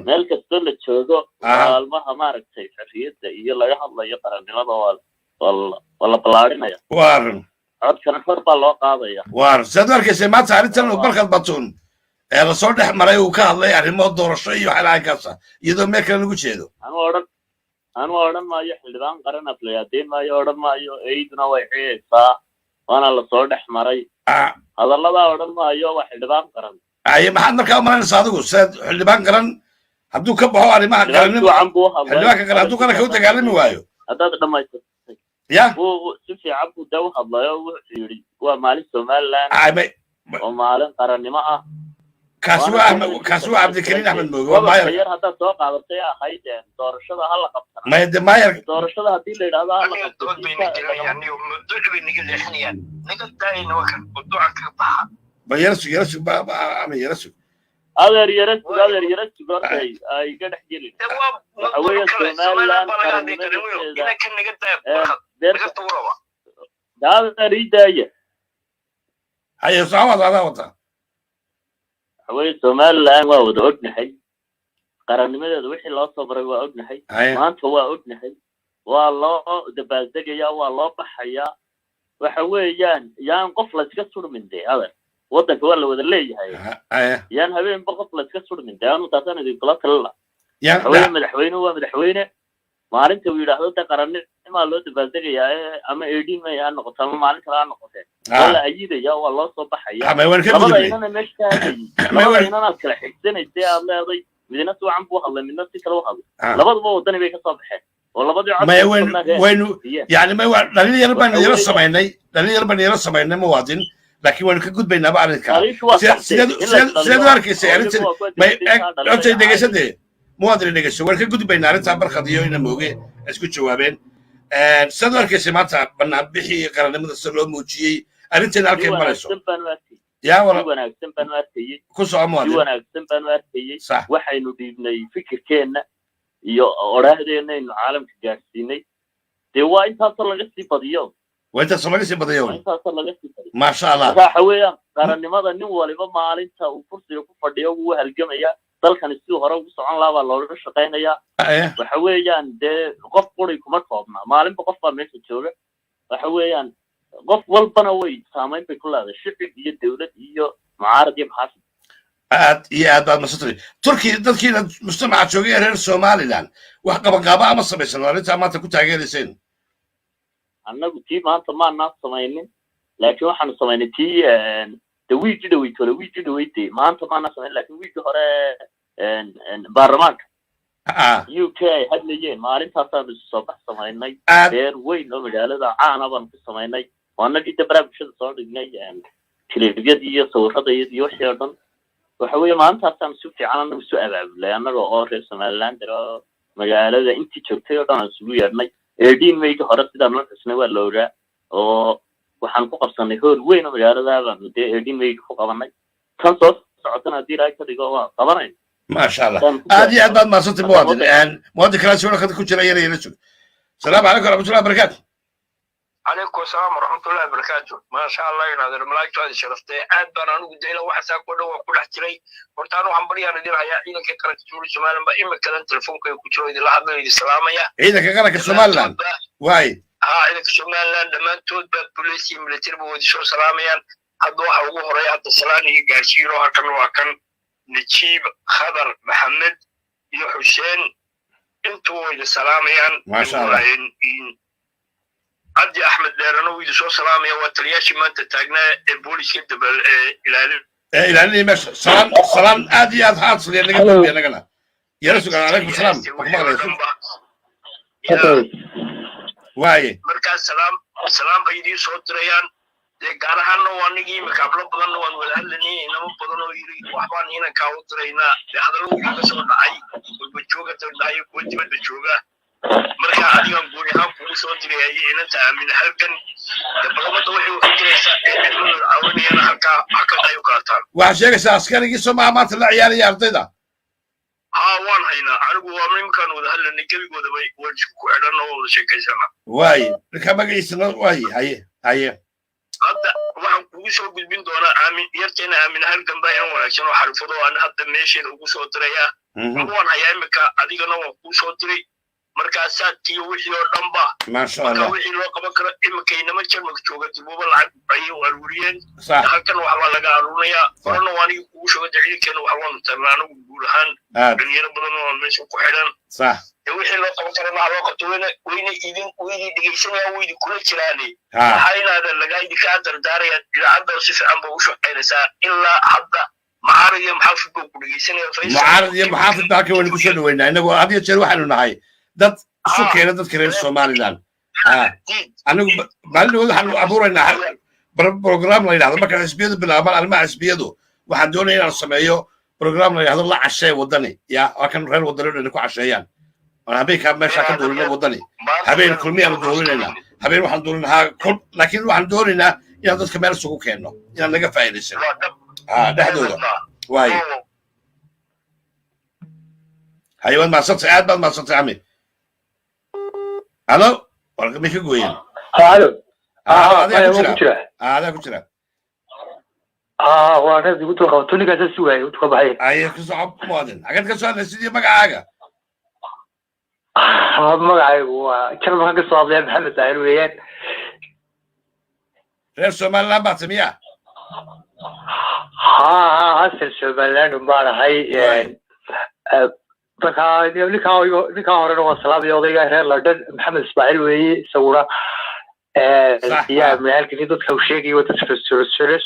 meel kasta la joogo maalmaha maaragtay xafiyada iyo laga hadlayo qarannimada waa la balaarinaya codkana kor baa loo qaadaya sidoo arkaysa maanta arrintan uu barkad batuun ee la soo dhex maray uu ka hadlay arrimo doorasho iyo xalaankaas iyadoo meel kale lagu jeedo anu odhan maayo xildhibaan qaran aflayaadeyn maayo odhan maayo eyduna way ciyaysaa وانا la soo dhex maray hadallada odhan maayo wax xildhibaan qaran maxaad markaa umalanaysaa adigu sida xildhibaan qaran hadduu ka baxo arrimaha qaranimo xildhibaanka qaran hadduu qaranka u dagaalami waayo haddaad dhammaysatay ya si fiican buu da u hadlayo wuxuu yidhi waa maalin Somaliland oo maalin qarannimo ah kaasi waa cabdikariin axmed mooge waa maayar haddaad soo qaadatay ahayd doorashada hala qabtana maayar doorashada haddii la yidhaahdo hala adeer yarasug horta ay ka dhex gelin waxa weeye Somaliland qarannimada ridaaya haye saawada wata waxaweye Somaliland waa wada ognahay qarannimadeeda wixii loo soo baray waa ognahay maanta waa ognahay والله دبازدقيا والله بحيا وحويان يان قفلة تكسر من دي هذا ودك ولا وذا ليه هاي يان هبين بقفلة تكسر من دي أنا تعطينا دي بلاك الله يان مدحوينه ومدحوينه ما أنت ويلا هذا تقرن ما لو دبازدقيا أما إيدين ما يان نقطة ما أنت لا نقطة ولا أجيد يا والله صباح يا ما وين كم لبضا إننا مش كهذي لبضا إننا أذكر حسين إدي الله يضي مدينة وعم بوها الله من نفسي كلا وهذا لبضا بوضني بيك صباحين ما وين يعني ما وين دليل يربان يرسم عيني دليل يربان يرسم عيني موادين لكن وين كجود بيننا بعد الكلام سيد واركي سيارة ما أنت دقيسة دي موادين دقيسة وين كجود بيننا على تعبر خديو إنه موجي اسكت جوابين سيد واركي سمعت بنا بحي قرن من السلوم موجي أنت نالك مرسو يا ولا كوسو أموادين صح وحين نبي فكر كنا iyo oraahdeena in caalamka gaarsiinay de waa intaas laga sii badiyo ma sha Allah waxa weeyaan qarannimada nin waliba maalinta uu fursiga ku fadhiyo uu halgamaya dalkan si hore ugu socon laaba looga shaqeynaya waxa weeyaan de qof qori kuma koobna maalinba qof baa meesha jooga waxa weeyaan qof walbana way saameyn bay ku leedahay shicib iyo dawlad iyo mucaarad iyo maxaafid aad masatri turki dadkiina mujtamaca joogay reer Somaliland wax qabaqaba ama samaysan arinta maanta ku taageerayeen annagu tii maanta ma naas samaynin laakiin waxaan samaynay tii the week dhaweytay maanta ma naas samayn laakiin week hore baarlamaanka UK hadlayeen maalintaasaan soo bax samaynay reer weyn oo magaalada caana baan ku samaynay waana inta barnaamijyada soo dhignay telefishinada iyo sawirada iyo wixii oo dhan waxa weeye maantaasaan si fiican anagu soo abaabulay anaga oo reer Somaliland magaalada intii joogtay oo dhan isugu yeernay eedin meeyga hore sida aan xusnay waa looga oo waxaan ku qabsanay hoor weyn oo magaalada baan eedin meeyga ku qabanay kan soo socotana diiray ka dhigo waa qabanay ما شاء الله هذه أدبان ما صرت مواطن الآن مواطن كلا سوى لك كل شيء يرسل السلام عليكم ورحمة الله وبركاته عليكم السلام ورحمة الله وبركاته ما شاء الله ينادر الملاك هذه شرفته أدبان أنا قد إلى وحسا كله وكل احتري ورتانو هم بريا ندير هيا إذا كانت تقول شمال ما إما كذا تلفون كي يكتروا إذا لحد من السلام يا إذا كانت شمال لاند واي إذا شمال لاند لما تود بالبوليسي ملتير بود شو سلام يا هذا هو رأي السلام يجارشيرو هكذا وكان نجيب خبر محمد يا حسين انتوا الى سلاميان ما شاء الله عدي احمد ديرانو ويدو سو سلاميا وترياشي ما انت تاغنا البوليس انت الى مش سلام ادي حاصل يعني نغنا يا رسول عليكم السلام واي مركز سلام بيدي سو تريان gaar ahaan wanigi makablo badan waan wada hadlanay inama badan oo yiri waxbaan ina ka u dirayna hadallo ka soo dhacay oo jooga tahay ku dibadda jooga marka adigan guuri ahaan ku soo dirayay inta aamin halkan dabaqada waxay u fikiraysaa inuu caawinayna halka ay u qaataan waxa sheegaysaa askarigii Soomaaliya la ciyaaraya ardayda waan haynaa anigu waa nimkan wada hadlanay gabigooda way ku xidhan oo wada sheekaysana waay marka magaciisana waay haye hadda waxaan kugu soo gudbin doonaa aamin yarteena aamin halkan baa in wanaagsan oo xarfado aan hadda meesheeda ugu soo diraya waan hayaa imika adigana waan kuu soo diray markaas saadkii wixii oo dhanba ma sha Allah wixii loo qaban karo imika inama jarmalka jooga dibooba lacag ay warwariyeen halkan waxaa laga aruunayaa horena waan igu kugu soo daciyeen wax waan tarnaa anigu guud ahaan dhalinyaro badan oo meesha ku xidhan صح wixii loo qaban karo ma loo qabto weyna idin dhegeysanaya weydi kula jiraanay waxaynaada laga idinka dardaaraya idaacadda si fiican buu u shaqeynaysaa ilaa hadda mucaarad iyo maxaafid buu ku dhegeysanaya mucaarad iyo maxaafid baa ka weli ku soo dhaweynaa inagu hadiyo jeer waxaanu nahay dad isu keena dadka reer Somaliland anigu maalin waxaanu abuuraynaa program la yiraahdo marka xisbiyadu bilaabaan alma xisbiyadu waxaan doonayaa inaan sameeyo program la yiraahdo la cashay wadani ya kan reer wadani ku casheeyaan أنا هبين كم ماشي كده ولا وضني هبين كل مية دورنا هبين واحد دورنا كل لكن واحد دورنا ينادس كمان سوق كأنه يعني نجا فايد السنة ده حدوده واي حيوان ما صرت عاد ما صرت عمي ألو ولا مش يقولين ألو هذا كتير وانا قلت له توني قاعد اسوي قلت له بحي اي كسب مودن حاجات كسب سيدي ما حاجه magacay waa jarmalka ka soo hadlaya maxamed daahir weeyaan reer Somaliland baa timiya asal Somaliland baan ahay marka ninka hore waa salaad iyo odayga reer London maxamed ismaaciil weeye isaguna يا مالك اللي ضد كوشيكي وتسفر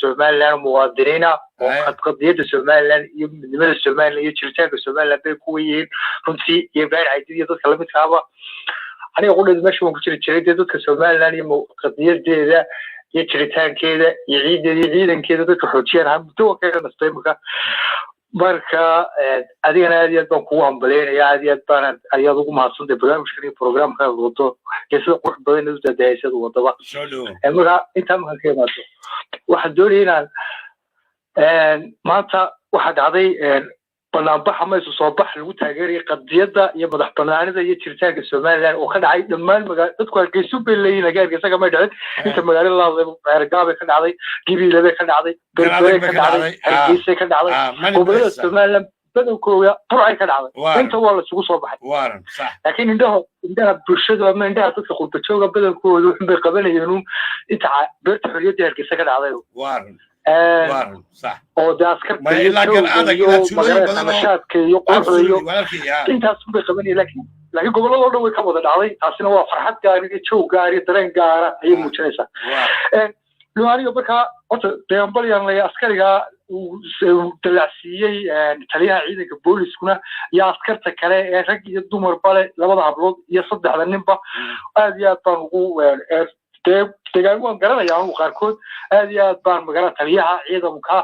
Somaliland مواطنين وقضية Somaliland من Somaliland يشترك Somaliland بكويين runtii iyo baan caydiyada dadka la midka ah aniga qolada meesha waan ku jiray dadka Somaliland iyo qadiyadeeda iyo jiritaankeeda iyo ciidankeeda dadka xoojiyaan muddo ka nasbeeyay marka adigana aad iyo aad baan kugu hambalyeynaya aad iyo aad baan ayaad ugu mahadsantahay barnaamijkan iyo programka wado sida qurux badan u dadaysan wadaba marka inta ma ka qaato waxaan doonayaa inaan maanta waxa dhacday banaanbax ama isu soo bax lagu taageeray qadiyada iyo madax banaanida iyo jiritaanka Somaliland oo ka dhacay dhammaan dadku Hargeysa bay leeyihiin Hargeysa kama dhicin inta magaalada Beergaab ka dhacday Gibiile ka dhacday Berbera ka dhacday Hargeysa ka dhacday gobolada Somaliland badankooda Burca ka dhacday inta waa la isugu soo baxay laakiin indhaha bulshada ama indhaha dadka qurba jooga badankooda waxay qabanayeen inta beerta xorriyadda Hargeysa ka dhacday صح oo daaskar laakiin adag ila tuulooyin badan iyo qorxoyo intaas bay qabanay laakiin gobolada dhan way ka wada dhacday taasina waa farxad gaar ah joog gaar ah dareen gaar ah ay muujinaysaa lumaaniga marka horta deegaanbalyan la askariga uu dalacsiiyay taliyaha ciidanka booliskuna iyo askarta kale ee rag iyo dumar bale labada hablood iyo saddexda ninba aad iyo aad baan ugu deegaan waan garanayaa anigu qaarkood aad iyo aad baan magaalada taliyaha ciidanka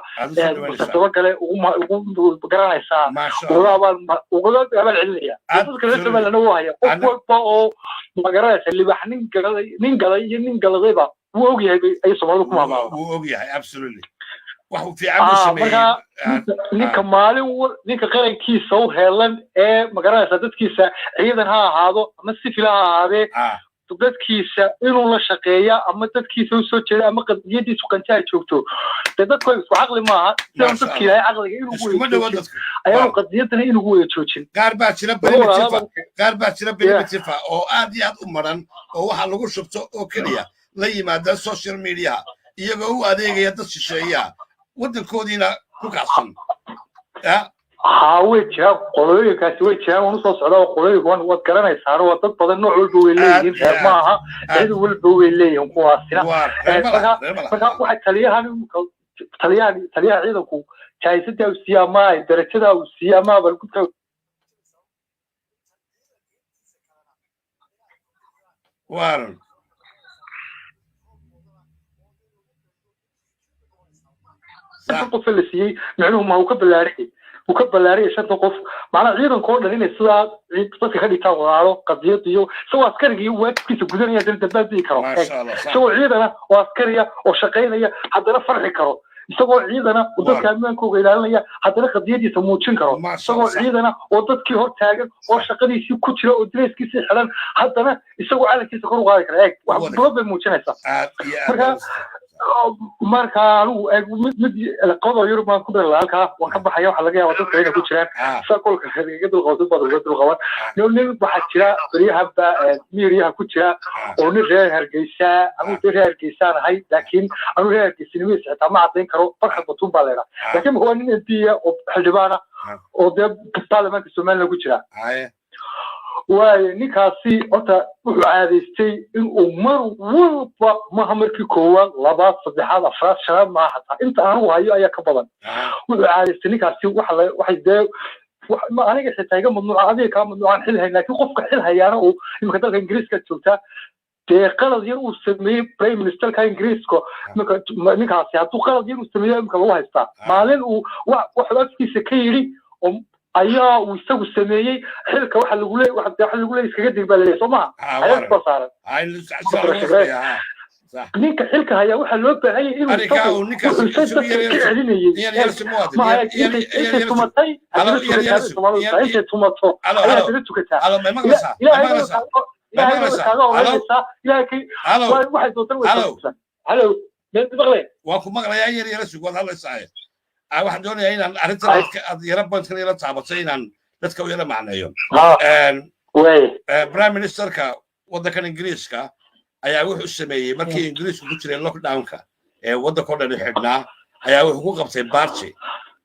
mustaqbal kale ugu garanaysaa uga abaal celinaya dadka reer Somaliland waa haya qof walba oo magaalada libax nin galadayba wuu og yahay ay Soomaalidu ku maamulaa wuu og yahay absolutely wax uu fiican sameeyay ninka qarankiisa oo heelan ee magaalada dadkiisa ciidan ha ahaado ama sifil ha ahaadee dadkiisa inuu la shaqeeyo ama dadkiisa soo jeedo ama qadiyadiisu qantaay joogto dadku isku aqli maaha sidoo dadkii ay aqliga inuu weeyo ayuu qadiyadana inuu weeyo joojin qaar baa jira benefit oo aad iyo aad u maran oo waxa lagu shubto oo kaliya la yimaada social media iyagoo u adeegaya dad shisheeya wadankoodina ku kacsan حاويتها قلوي كاسويتها ونص على قلوي واتكلمنا صاروا وتطبق النوع البويلي معها عيد والبويلي هم قواسنا واحد تليها عيدكم جايزتها والسيامة درجتها والسيامة بالكتب وارن القف اللي سي معنوه ما هو قبل عرقي وكبلاري شنطة قف معنا عيدا كون لين السلا عيد بس خلي تاوارو قضية ديو سو عسكري وقت كيس جودنيا دل دبابي كرو سو عيدنا وعسكرية وشقينية حتى فرح كرو سو عيدنا وضد كمان كوجي لانيا حتى قضية دي سموتشين كرو سو عيدنا وضد كي هو تاجر وشقني سي كتير ودريس كيس حلال حتى يسوي على كيس كرو غايك هيك واحد بروبلم موتشين marka mid qodob Yurub ma ku dalaalka waan ka baxaya waxa laga yaabaa dadka ku jiraan sakolka xiriga dulqaad badan dulqaad nin waxa jira bariyaha miiriyaha ku jira oo nin reer Hargeysa ama reer Hargeysa ahay laakiin anu reer Hargeysa xitaa ma cadeyn karo farxad batun baa leeyahay laakiin waa nin MP oo xildhibaana oo baarlamaanka Soomaaliya ku jira واي نكاسي أنت عادستي إن أمر والبا ما همركي كوان لباس صدحات أفراد شباب ما حتى أنت أروح هاي كبلان وعادستي نكاسي واحد ده ما أنا قلت تايجا ممنوع هذه كان ممنوع حلها لكن قف حلها يعني أو يمكن تلقى إنجليز كتشوفها قرض يرو سمي برايم مينستر كان إنجليزكو نكاسي هتو قرض يرو سمي يمكن الله يستع مالين وواحد في سكيري ayaa uu isagu sameeyay xilka waxa lagu leeyahay iskaga digbalay Soomaa ayay basaaran ninka xilka haya waxa loo baahan yahay inuu ninka waxaan doonayaa inaan arrintan aad yara bantan ila taabatay inaan dadka u yara macneeyo prime ministerka waddankan ingiriiska ayaa wuxuu sameeyey markii ingiriisku ku jiray lockdownka waddankoo dhan xidhnaa ayaa wuxuu ku qabtay baarti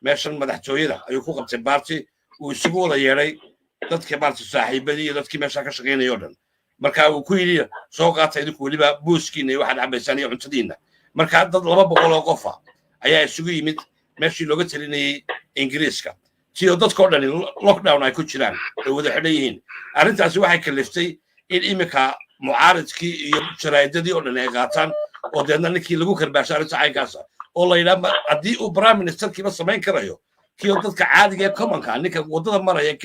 meeshan madaxtooyada ayuu ku qabtay baarti uu isugu wada yeedhay dadkii maarta saaxiibadii iyo dadkii meesha ka shaqaynayoo dhan marka uu ku yidhi soo qaata idinku weliba buuskiina iyo waxaad cabaysaan iyo cuntadiinna marka dad 200 oo qofa ayaa isugu yimid meeshii looga talinayay ingiriiska sidoo dadkoo dhan lockdown ay ku jiraan oo wada xidhan yihiin arrintaasi waxay kaliftay in imika mucaaridkii iyo jaraa'idadii oo dhan ay qaataan oo deedna ninkii lagu karbaashay arrinta caynkaasa oo la yidhaha haddii uu prime ministerkiiba samayn karayo kii oo dadka caadiga ee commonka ninka waddada maraya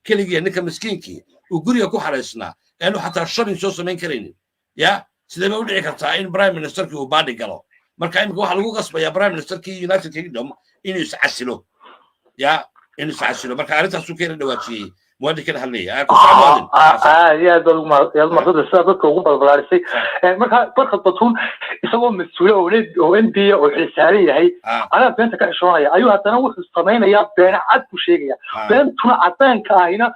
keligii ninka miskiinkii uu guriga ku xaraysnaa aanu xataa shalin soo samayn karaynin ya sidee bay u dhici kartaa in prime ministerkii uu baadhi galo marka imika waxaa lagu qasbayaa prime ministerkii united kingdom inuu iscasilo ya inuu iscasilo marka arrintaasuu keena dhawaajiyey muwaadinkan hadlaya yaad martada sida dadka ugu balbalaarisay marka barkad batuun isagoo mas-uule oo NP oo xilsaaran yahay anaa beenta ka xishoonaya ayuu haddana wuxuu samaynayaa beena cad buu sheegaya beentuna cadaanka ahina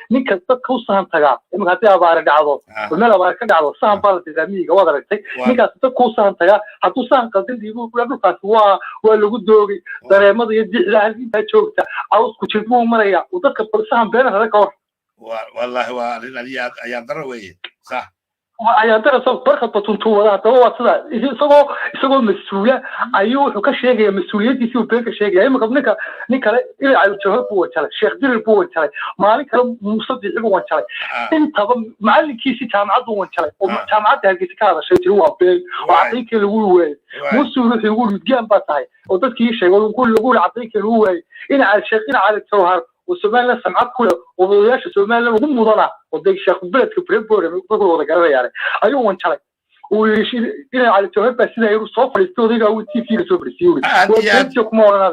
ninka dadka u sahan tagaa imika haddii abaare dhacdo meel abaare ka dhacdo sahan baa la nidaamiyiga waad aragtay ninkaas dadka u sahan tagaa hadduu sahan qaldin dhiibu dhulkaasi waa lagu doogay dareemada iyo dicda halkiintaa joogta cawsku jidbuu maraya uu dadka sahan beena hada ka hor والله وارن ايام دروي صح ayaan darasoo barkad batuntu wada hadaba waa sida isagoo mas-uula ayuu wuxuu ka sheegaya mas-uuliyadiisii uu been ka sheegaya imika nin kale ilaa jawhar buu wajalay sheekh dirir buu wajalay maalin kale muuse biixi buu wajalay intaba macalinkiisii jaamacaddu wajalay oo jaamacadda hargeysa ka hadashay jiri waa been oo cadaynkii lagu waayey muuse wuxuu ugu rudgaan baa tahay oo dadkii sheegay oo lagu cadaynkii lagu waayey ina cali jawhar وسومالنا سمعت كله وضياش سومالنا ومضنا وضي الشيخ بلد كبربور يقول وضع قرار يعني أيوة وانشلك ويشيل إلى على التوهب بس إذا يروح صوف الاستوديو أو تي في السوبر سيوري عادي ما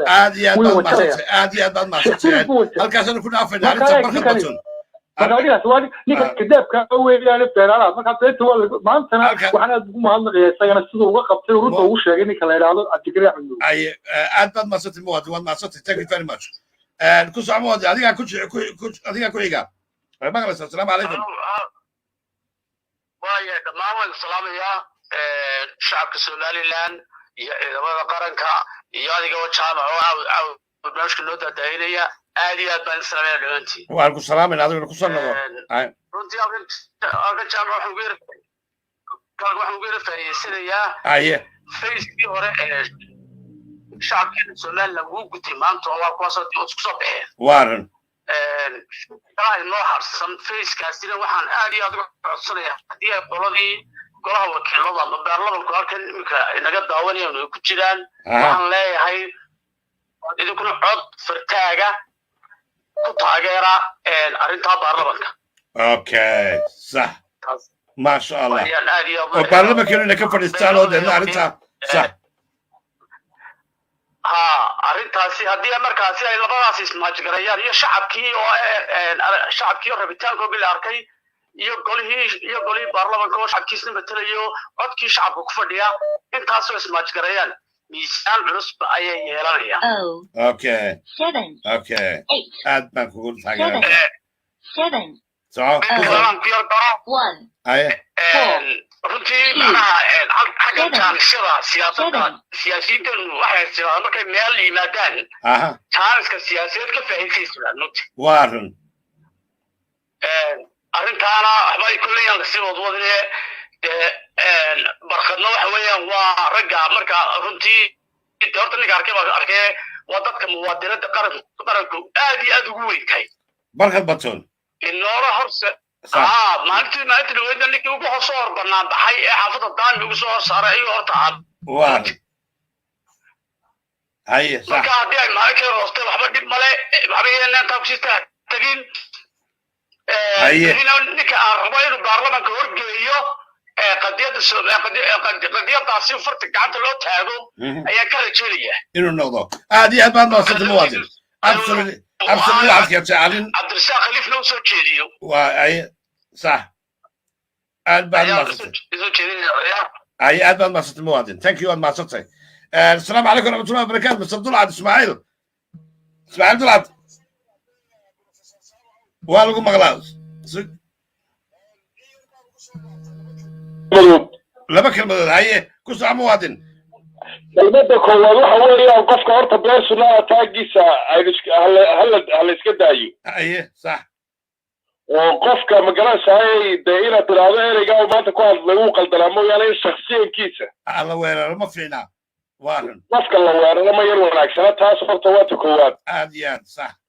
هل كان كنا عارفين على التبرخ marka su'aali ninka kadaabka weeyaan beerala marka beerta maantana waxaan ugu mahadnaqayaa isagana sidoo uga qabtay runta ugu sheegay ninka la yiraahdo Abdigari Axmed ay aad baad ma sotay muwaad waad ma sotay thank you very much ku socmood adiga ku xiga maqlaysa assalaamu calaykum waaye dhammaan waan salaamayaa shacabka Somaliland iyo ciidamada qaranka iyo adiga oo jaamaco barnaamijka loo daadaynaya aad iyo aad baan salaamayaa dhawaantii waan ku salaamayna adiguna ku soo noqo runtii aka jaamaco waxaan ugu faa'iideysanayaa aye facekii hore shacabka Somaliland wuu gutay maanta oo waa kuwaas oo isku soo baxeen waaran noo harsan facekaasina waxaan aad iyo aad uga codsanayaa haddii ay qoladii golaha wakiilada ama baarlamanku halkan iminka inaga daawanayaan ay ku jiraan waxaan leeyahay idinkuna cod fartaaga ku taageera arrintaa baarlamanka okay صح ما شاء الله وبرلمان كانوا انك فديستان oo deena arrinta صح arrintaasi haddii markaasi ay labadaas ismaaj garayaan iyo shacabkii oo rabitaanka bil arkay iyo golihii baarlamaanka oo shacabkiisna matalayo codkii shacabka ku fadhiya intaasoo ismaaj garayaan miisaan culus ayay yeelanayaan okay aad baan kugu taageeraa 7 runtii macnaha xagga jaanishada siyaasiyiintan waxay jiraan markay meel yimaadaan jaaniska siyaasadeed ka faa'iidaysan runti waa run arrintaana waxba ay kullayaan kasii wadwadine barkadna waxa weeyaan waa ragga marka runtii horta ninka arkee waa dadka muwaadinada qaranku aad iyo aad ugu weyntahay barkad baton inoola horse maalintii dhaweydna ninkii ugu soo hor bannaan baxay ee xaafadda daami ugu soo hor saaray ayuu horta haye marka haddii ay maalinkeeda hoostay waxba dhib male waxba yeeneentaa kusii tagin ninka aan rabo inuu baarlamanka horgeeyo qadiyadaasi farta gacanta loo taago ayaan ka rajeynaya inuu noqdo aad iyo aad baad mahadsantay muwaadin absolutely waxaad keentay arrin cabdirasaaq khaliifna u soo jeediyo waa ay صح aad baad mahadsantay muwaadin thank you aad mahadsantay السلام عليكم ورحمة الله وبركاته مستر دلعد اسماعيل دلعد والكم مغلاوس لما كلمة هاي كوسع مواطن كلمة كوالو حوالي أوقف كارت بيرسونا تاجيسا هل إسكت أيو أيه صح وقف كمجرس هاي دائرة العذاب رجعوا ما تكون لوق الدلامو يعني شخصيا كيسة الله وير ما فينا وارن قف الله وير لما يروح أكثر تاسف تواتكوات عاديات صح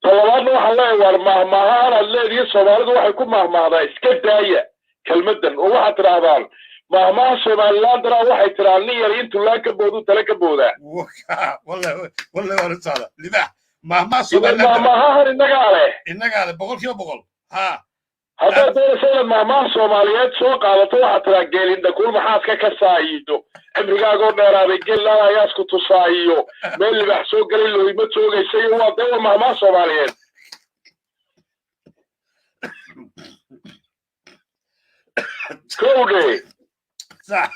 طلبنا وحلا وير ما هذا الذي يصير هذا يكون ما هذا إسكت داية كلمة وواحد رابان ما سومالان ترى واحد ترى نير أنتوا لا كبودو تلا كبودا والله ورسالة لذا ما سومالان ما هذا النقالة بقول كيف بقول ها هذا دور سنة ما سوماليات سوق على طول ترى جيلين ده كل ما حاسك كسايدو أمريكا قلنا رجال لا يسكت سايو من اللي بحسوا قليل له يمتوا يسيو هذا ما سوماليات كودي صح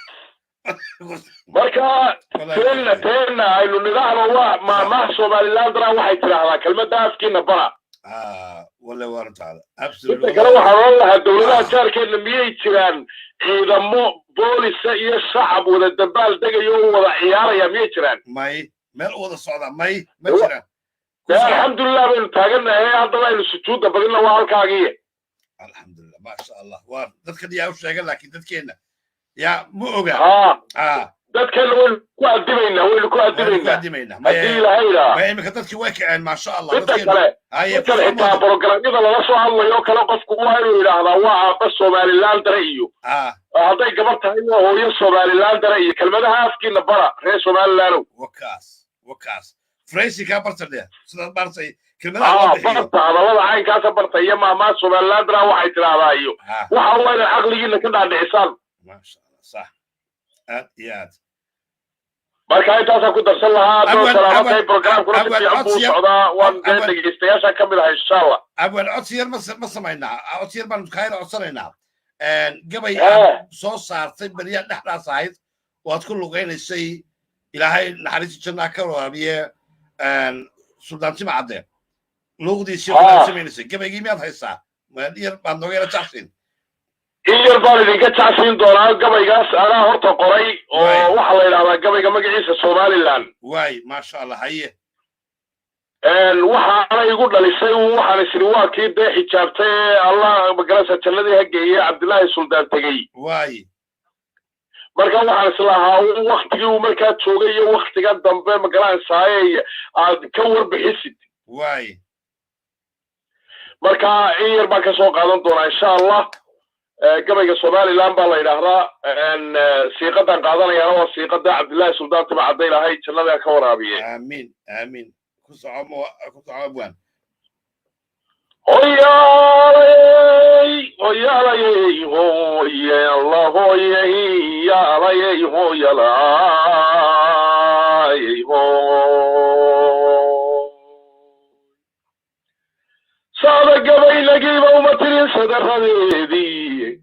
marka teena aynu nidaamno waa ma Soomaaliland ra waxay tiraahdaa kelmadda afkiina bara wala wartaada absolutely kala waxaan lahaa dawladaha jaarkeena miyay jiraan ciidamo boolis iyo shacab wada dabaal degayo wada ciyaaraya miyay jiraan may meel wada socda may ma jiraan alxamdulillah baynu taaganahay haddaba aynu sujuudda badina waa halkaagii alxamdulillah ma sha Allah waa dadka diyaa u sheegan laakiin dadkeena يا مو أوجا dadkan waynu ku adibaynaa hadii la hayraa ma imika dadkii way kaceen ma sha Allah dadka kale xitaa programyada laga soo hadlayo kale qofku waa inuu yidhaahdaa waa aabba Somaliland dare iyo hadday gabar tahay waa hooyo Somaliland dare iyo kelmadaha afkiina bara reer Somaliland wakaas Freysi ka bartay sida bartay kelmadaha waa barta hadalada caynkaas bartay iyo maama Somaliland dare waxay tiraahdaa iyo waxa weyn aqligiina ka dhaadhicisaan ما شاء الله صح ياد marka intaas ku darsan lahaa doo salaamay programku si fiican buu socdaa waan dhageystayaasha ka mid ah insha Allah abwan codsiyar ma sameynaa codsiyar baan khayr codsanaynaa gabay soo saartay bariya dhaxdaas ahayd waad ku luqeynaysay ilaahay naxariis janna ka waraabiye suldaanti macade luqdiisii ku sameynayay gabaygii miyaad haysaa ma yar baan nooga jacsin إير بالي كتعسين دولار قبيقاس أنا هرت قري وحلا إلى هذا قبيقا مقعيس الصوماليلان واي ما شاء الله هي وحنا يقول للسي وحنا سلوا كيد ده حجابته الله مقرسة الذي هجيه عبد الله السلطان تجي واي مركا وحنا سلاها وقت يوم مركا تسوقي وقت قد دمبه مقران ساي كور بحسد واي مركا إير باكا سوق هذا دولار إن شاء الله قبل Somaliland baa la yiraahdaa siiqadan qaadanayana waa siiqada Cabdullaahi Suldaan Taba Caday lahay jannada ka waraabiye aamin ku socobwan oyaalay Allah oyaalay saada gabay lagiiba uma tirin sadaradeedii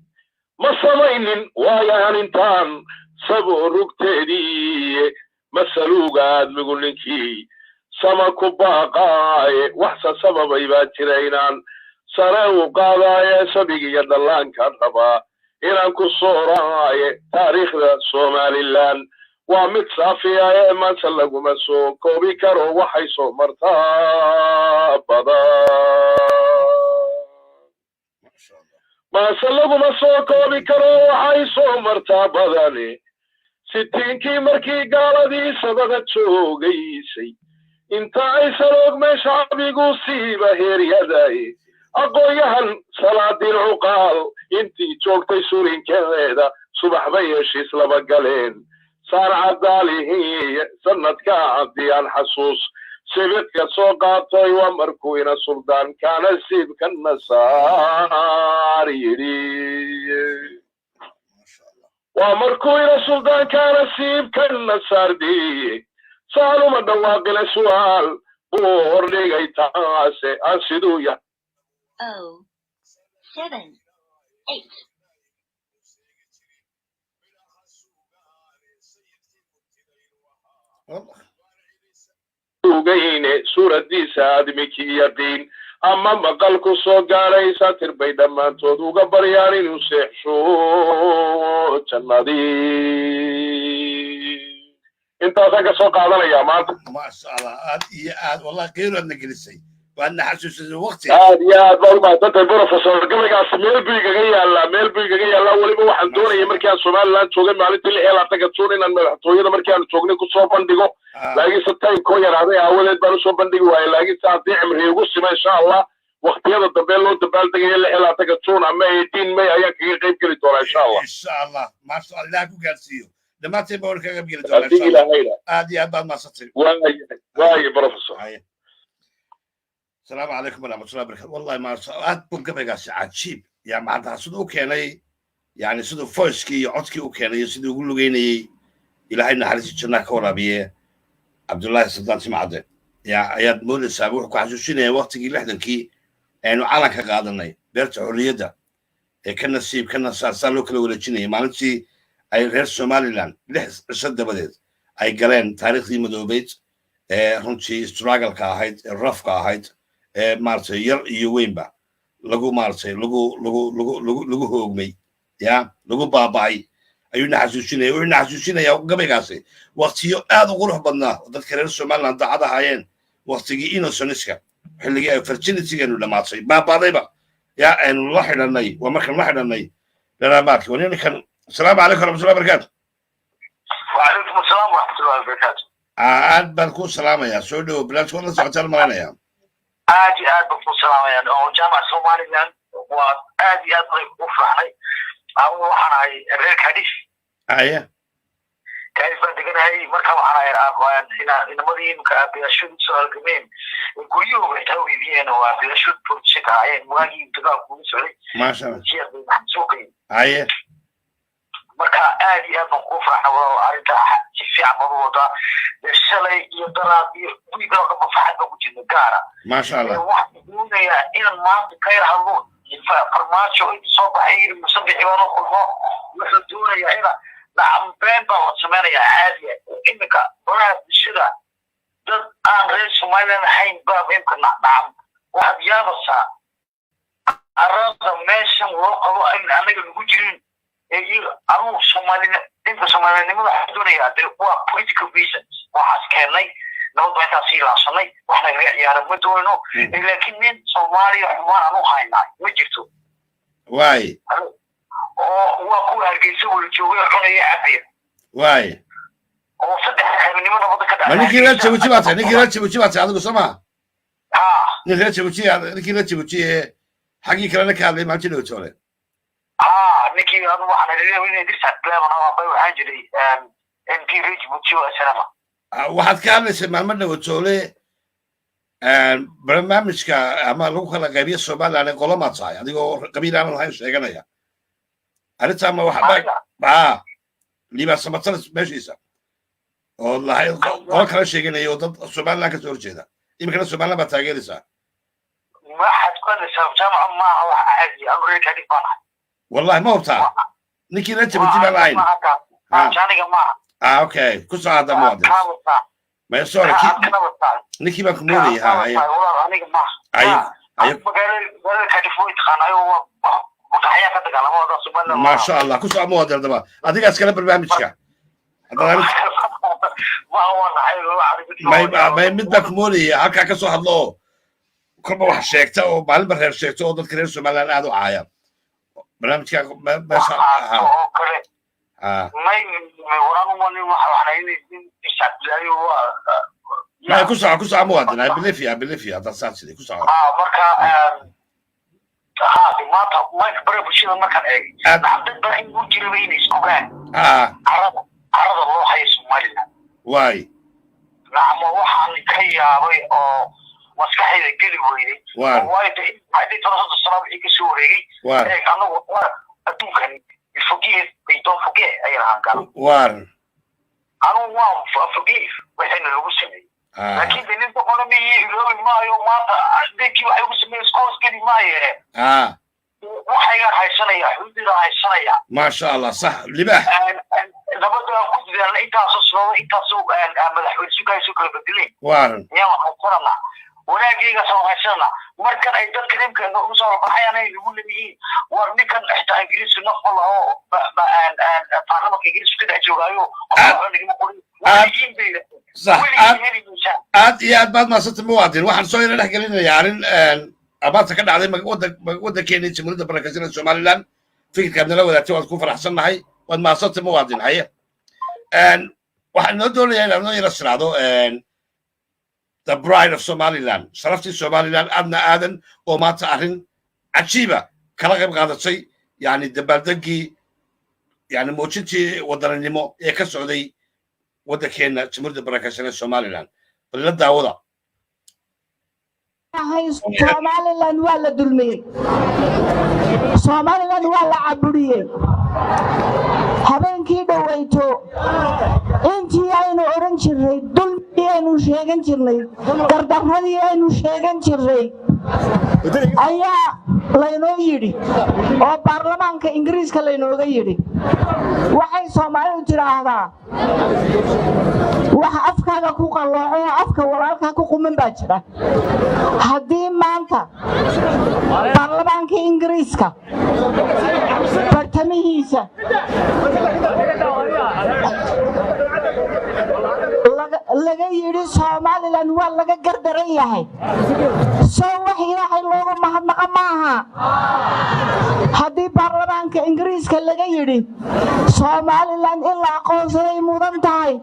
ma samaynin waayaan intaan saboo rugteedii masaluugaad migu ninkii sama ku baaqaaye waxsa sababay baa jira inaan sare u qaadaaye sabigiyo dhallaankaan rabaa inaan ku sooraaye taariikhda Somaliland waa mid saafiya ee maanta laguma soo koobi karo waxay soo martaa badan maanta laguma soo koobi karo waxay soo martaa badani sitiinkii markii gaaladii sabaga joogaysay inta ay saloogmeen shacbigu siiba heeryaday aqoonyahan salaadiin cuqaal intii joogtay surinkeeda subax bay heshiis laba galeen صار عدالي سنة كعديان حسوس سيبك سوقاتي ومركوين السلطان كان السيب كالنصار يري ومركوين السلطان كان السيب كالنصار دي سألوا من دواقي السؤال بور لغي تاسي أنسدو يا 7 8 وجيني سورة دي سادمك يقين ama maqalku soo gaadhay saatir bay dhammaantood uga baryaan inuu seexsho jannadii intaasaan ka soo qaadanayaa maanta maasha allah aad iyo aad wallahi qeyraadna gelisay waadna xasuusisay waqti aad iyo aad baa umahadsantahay professor gabaygaas meel buu igaga yaallaa weliba waxaan doonayay markii aan somaliland joogay maalintii 16 juun inaan madaxtooyada markii aan joognay kusoo bandhigo laakiinse timekoo yaraaday aawadeed baan usoo bandhigi waayay laakiinse haddii cimri igu sima insha allah waqtiyada dambe loo dabaaldegaya 16 juun ama 18 may ayaan kaga qayb geli doonaa insha allah maasha allah ilaah ku gaarsiiyo dhammaanteen baan kaga qayb geli doonaa aad iyo aad baad maasantay waaye professor السلام عليكم ورحمة الله وبركاته والله ما أتبون قبل عجيب يعني مع صدق كاني يعني صدق فوسكي عطكي وكاني صدق يقول له جيني إلى هاي نحرس الجنة كورابية عبد الله السلطان سمعته يا يا مول السابوح كعجوشين وقت جي لحد كي يعني على كقادناي بيرت حرية كنا السيب كنا صار له كل ولا جيني ما نسي أي غير سومالي لان لحس شد بديت أي قرن تاريخ ذي مدوبيت هونشي استراجل كهايد الرف كهايد maartay yar iyo weynba lagu maartay lagu hoogmay ya lagu baabay ayuuna xasuusinaya gabaygaasi waqtiyo aad u qurux badnaa dadka reer Soomaaliland dacada hayeen waqtigii innocence-ka xilligii ay fertility-ganu dhamaatay baabadayba ya aynu la xidhanay waa markaan la xidhanay daraamaadka wani kan assalaamu calaykum warahmatullahi wabarakatuh wa calaykum assalaam warahmatullahi wabarakatuh aad baan ku salaamayaa soo dhawo bilaad wada socotaan maranaya aad iyo aad baan ku salaamayaan oo jaamaca Somaliland waa aad iyo aad bay u faraxnay anigu waxaan ahay reer Cadiz Cadiz baan deganahay marka waxaan ahay aqoon inamadii imka beeshadu soo halgameen guriyuhu waxay hawiyeen oo beeshadu politika ay waagi dagaalku u socday maasha Allah marka aad iyo aad baan ku faraxnay oo arinta si fiican baan u wadaa shalay iyo daraad iyo wiiga ka faxad ku jirna gaara maasha Allah waxaan in maanta ka yarhado farmaajo inta soo baxay musabixi baan u qulmo wuxuu doonayaa ina nacambeen baa la sameeyaa caadi imika bulshada dad aan reer Soomaaliland ahayn baa imka nacam waxaad yaabasaa arada meeshan loo qabo in anaga lagu jirin anu Soomaalinimada waxaa doonayaa waa political reasons waxaas keenay nabad intaa sii laabsanay wax naga ciyaara ma doono laakiin nin Soomaaliya xumaan aanu haynaa ma jirto waay oo waa ku hargeysa wala joogay cunaya cabiya waay oo saddex habeenimo nabad ka dhacay ninkii la Djibouti baad adigu sama ninkii la Djibouti xaqii kale ka hadlay ma jiro joole ninkii adu waxaan leeyahay inay dirta plan oo bay waxaan jiray MP Djibouti oo asalaama waxaad ka hadlaysaa maalmadna wajoole barnaamijka ama lagu kala qaybiyo Soomaaliland qolama tahay adigoo qabiil aan lahayn sheeganaya arrinta ma waxa liba samatar meeshiisa oo lahayd qol kala sheeganayo dad Soomaaliland ka soo horjeeda imika Soomaaliland baa taageeraysaa ma xad qadaysaa jaamaca ma wax caadi amreeka dhibana والله ما هو بتاع نيكي رجع بتجيب العين اوكي كل هذا موديل ما يصير نيكي ما كمولي ما شاء الله كل هذا موديل ده اديك اسكن برنامجك ما يمدك مولي هكا كسو هادلو كل ما واحد شيكته او مال برهر شيكته دد كريم سومالان aad u caayaan barnaamijka ma sha Allah ما كوسع موادنا بالليفيا هذا ساسي كوسع marka ما كبر بشيء ما كان اي عبد بين وجري بين اسكوغان عرض الله حي Somaliland واي نعم waxaan ka yaabay oo maskaxayda geli weeyay waay hadii toosada salaam ka soo wareegay anagu adduunkan forgive they don't forget ayaan gal anu waa forgive waxayna lagu sameeyay laakiin nin boqol maayo maanta dadkii waxay ugu sameeyay skoos geli maayo waxay haysanaya xuduuda haysanaya ما شاء الله صح libaax nabada ku jiraan intaas soo madaxweyne sugay kala bedelay waaran yaa waxaan qorana wanaagiga soo hashada markan ay dadka nimkeena u soo baxayaan ay ugu leeyihiin war ninkan ixtaa ingiriiska noqon oo baarlamaanka ingiriiska ka joogayo aad iyo aad baad maasanta muwaadin waxaan soo yara dhex gelinayaa arrin abaarta ka dhacday waddankeena jamhuuriyadda barakeysan somaliland fikirkaad nala wadaagtay waad ku faraxsannahay waad maasanta muwaadin haye waxaan noo doonayaa inaan noo yara siraado the bride of Somaliland sharaftii Somaliland adna aadan oo maanta arrin cajiiba kala qayb qaadatay yani dabaaldegii yani muujintii wadaninimo ee ka socday waddankeena jamhuuriyadda barakeysan Somaliland bal la daawada Somaliland waa la dulmiyey Somaliland waa la caburiyey habeenkii dhaweyto intii aynu oran jirnay dulmii aynu sheegan jirnay gardaradii aynu sheegan jirnay ayaa laynoo yidhi oo baarlamaanka ingiriiska laynooga yidhi waxay Soomaalidu tiraahdaa wax afkaaga ku qalooco afka walaalka ku quman baa jira haddii maanta baarlamaanka ingiriiska bartamihiisa laga yidhi Somaliland waa laga gardaran yahay soo wax ilaahay looga mahadnaqa maaha haddii baarlamaanka ingiriiska laga yidhi Somaliland in la aqoonsaday mudan tahay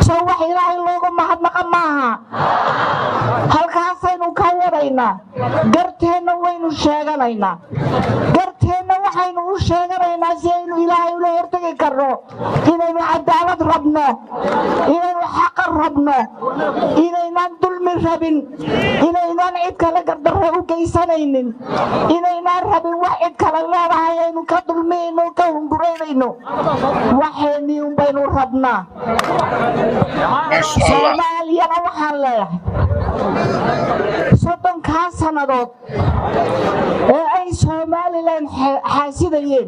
soo wax ilaahay looga mahadnaqa maaha halkaasaynu ka wadaynaa garteenna waynu sheeganaynaa garteenna waxaynu u sheeganaynaa si aynu ilaahay ula hortagi karno inaynu cadaalad rabno inaynu xaqa rabno inaynaan dulmi rabin inaynaan cid kale gardarre u geysanaynin inaynaan rabin wax cid kale leedahay aynu ka dulmiyayno ka hunguraynayno waxeenii unbaynu rabnaa soomaaliyana waxaan leeyahay 30 sannadood ee ay Somaliland xaasidayeen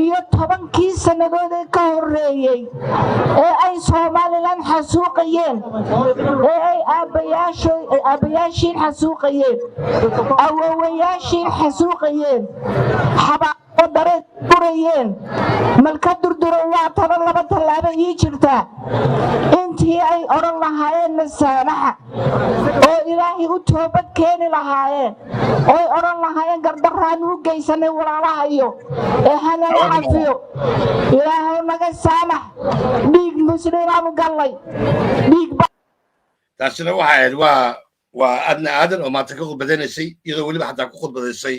iyo 10 sannadood ee ka horreeyay ee ay Somaliland xasuuqayeen ee ay aabayaashiin xasuuqayeen awowayaashiin xasuuqayeen xabaabo dareed burayeen malka durduro waa taba laba tallaabo ii jirtaa intii ay odhan lahaayeen masaamaxa oo ilaahay u toobad keeni lahaayeen oo odhan lahaayeen gardaraan u geysanay walaalahayo ee hanala cafiyo ilaahay naga saamax dhiig muslimiinaanu gallay dhiig taasina waxa ahayd waa adna aadan oo maanta ka khudbadanaysay iyadoo weliba xataa ku khudbadaysay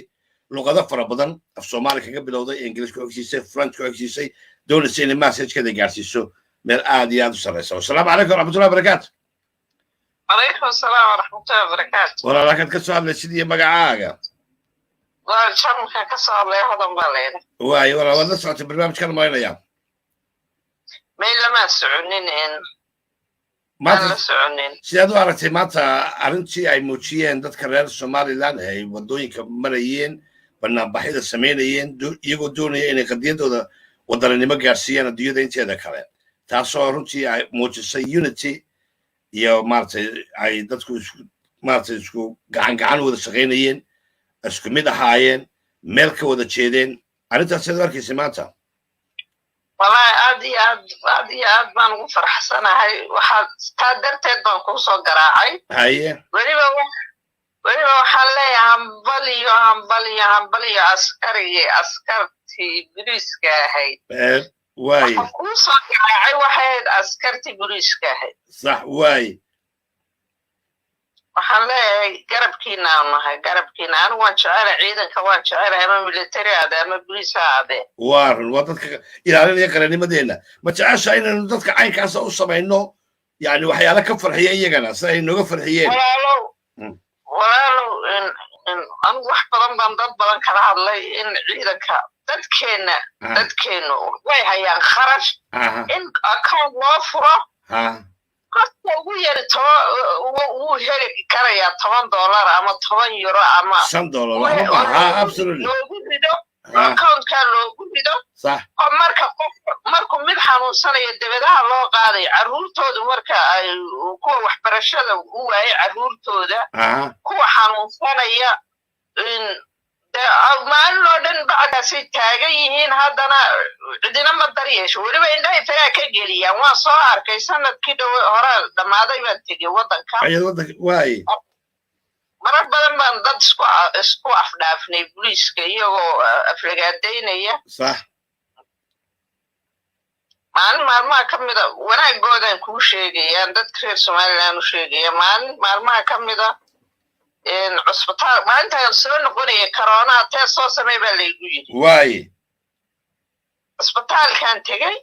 luqado fara badan af Soomaali kaga bilowday Ingiriis ku xigsiisay French ku xigsiisay doonaysay inay message-keeda gaarsiiso meel aad iyo aad u sareysa assalaamu calaykum waraxmatullahi wabarakaatu عليكم السلام ورحمة الله وبركاته. والله لكن كسر على سيدي مقعاقة. والله شرم كسر على هذا مبالين. واي والله سمعت البرنامج كان ما ينام. ما إلا ما سعنين إن. ما سعنين. سيادو عرفتي ماتا أرنتي أي موتشيين دت كرر الصومالي لان هي ودوني كملايين برنامج بحيد السمينيين يقولون إن قد يدو ودرني ما قاسيين ديو ده إنتي هذا كلام. تاسو أرنتي أي موتشي يونيتي iyo maartay ay dadku maartay isku gacan wada shaqeynayeen isku mid ahaayeen meel ka wada jeedeen arintaas sida arkaysa maanta wallahi aad iyo aad baan ugu faraxsanahay waxa taa darteed baan ku soo garaacay haye waliba waxaan leeyahay hambaliyo askartii boliiska ahayd واي واحد عسكرتي بوليس كاهي صح واي waxaan leeyahay garabkiina anu waan jecelahay ciidanka waan jecelahay ama military ama police aade waaran waa dadka ilaalinaya qarannimadeena ma jecesha inaynu dadka caynkaas u samayno yani waxyaalo ka farxiya iyagana si ay nooga farxiyeen walaalow anigu wax badan baan dad badan kala hadlay in ciidanka dadkeenu way hayaan kharash in account loo furo qofka ugu yari wuu heli karayaa $10 ama €10 ama absolutely loogu rido accountkaa loogu rido markuu mid xanuunsanaya dabadaha loo qaaday carruurtoodu marka ay kuwa waxbarashada u waayay carruurtooda kuwa xanuunsanaya maalin oo dhan bacdaasay taagan yihiin haddana cidina ma daryeesho weliba indhahay faraa ka geliyaan waan soo arkay sanadkii hore dhammaaday baan tegey waddanka marar badan baan dad isku afdhaafnay booliiska iyagoo aflagaadaynaya maalin maalmaha ka mida wanaagoodan kuu sheegayaan dadka reer somaliland u sheegaya maalin maalmaha ka mida cusbitaal maalintaan soo noqonaya karoonaa tee soo samey baa laygu yidhi cusbitaalkaan tegey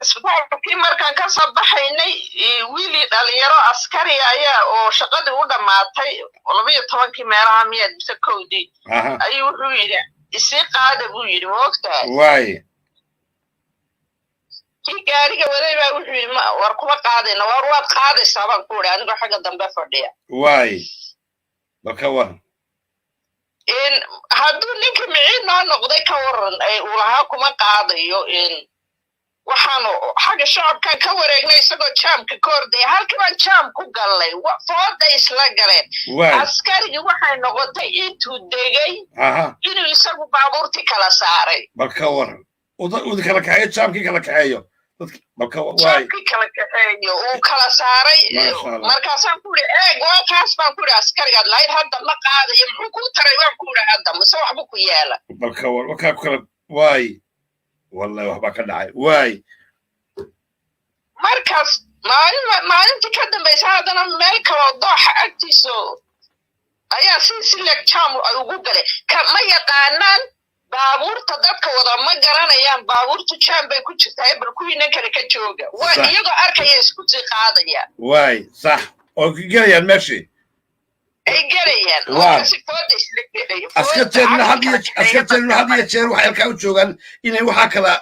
isbitaalkii markaan ka soo baxaynay wiilii dhalinyaro askari ayaa oo shaqadii u dhammaatay 12 meelaha miyaad mise kowdii ayuu wuxuu yidhi isii qaada buu yidhi ma ogtahay kii gaariga waday baa wuxuu yidhi war kuma qaadayna war waad qaadaysaa baan ku idhi anigoo xagga dambe fadhiya hadduu ninka miciid noo noqday ka waran uu lahaa kuma qaadayo waxaanu xagga shacabkan ka wareegnay isagoo jaamka ka ordaya halkii baan jaam ku gallay fooda isla galeen askarigii waxay noqotay intuu degay inuu isagu baabuurtii kala saaray balka waran udi kala kaxeeyo jaamkii kala kaxeeyo jaamkii kala kaxeeyo uu kala saaray markaasaan ku idhi goolkaas baan ku idhi askarigaad lahayd hadda ma qaadayo muxuu kuu taray waan ku idhi hadda mise waxba ku yaala balka wakaa ku kala والله وحبا كدعي markaas maalintii ka dambaysa haddana meel kaloo dooxa agtiiso ayaa si leg jaam ay ugu galay ma yaqaanaan baabuurta dadka wada ma garanayaan baabuurtu jaam bay ku jirtaa bal kuwiinan kale ka jooga waa iyagoo arkaya isku sii qaadaya صح oo galayaan meeshii ay galayaan askarteedna hadiya jeer waxay halkaa u joogaan inay waxaa kala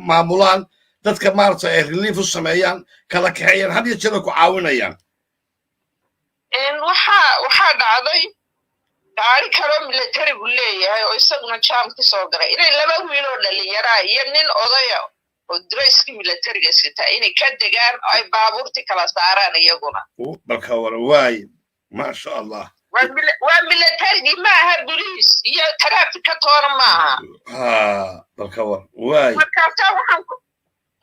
maamulaan dadka maaragta ay relief u sameeyaan kala kaxeeyaan hadiya jeer ay ku caawinayaan waxaa dhacday gaari kaloo militarigu leeyahay oo isaguna jaamki soo galay inay 2 wiil oo dhalinyaraa iyo nin odaya oo drayskii militariga sita inay ka degaan oo ay baabuurtii kala saaraan iyaguna balka wara ما شاء الله وميليتري معها بوليس يا ترافيك كتور معها بالكور واي markaasa waxaan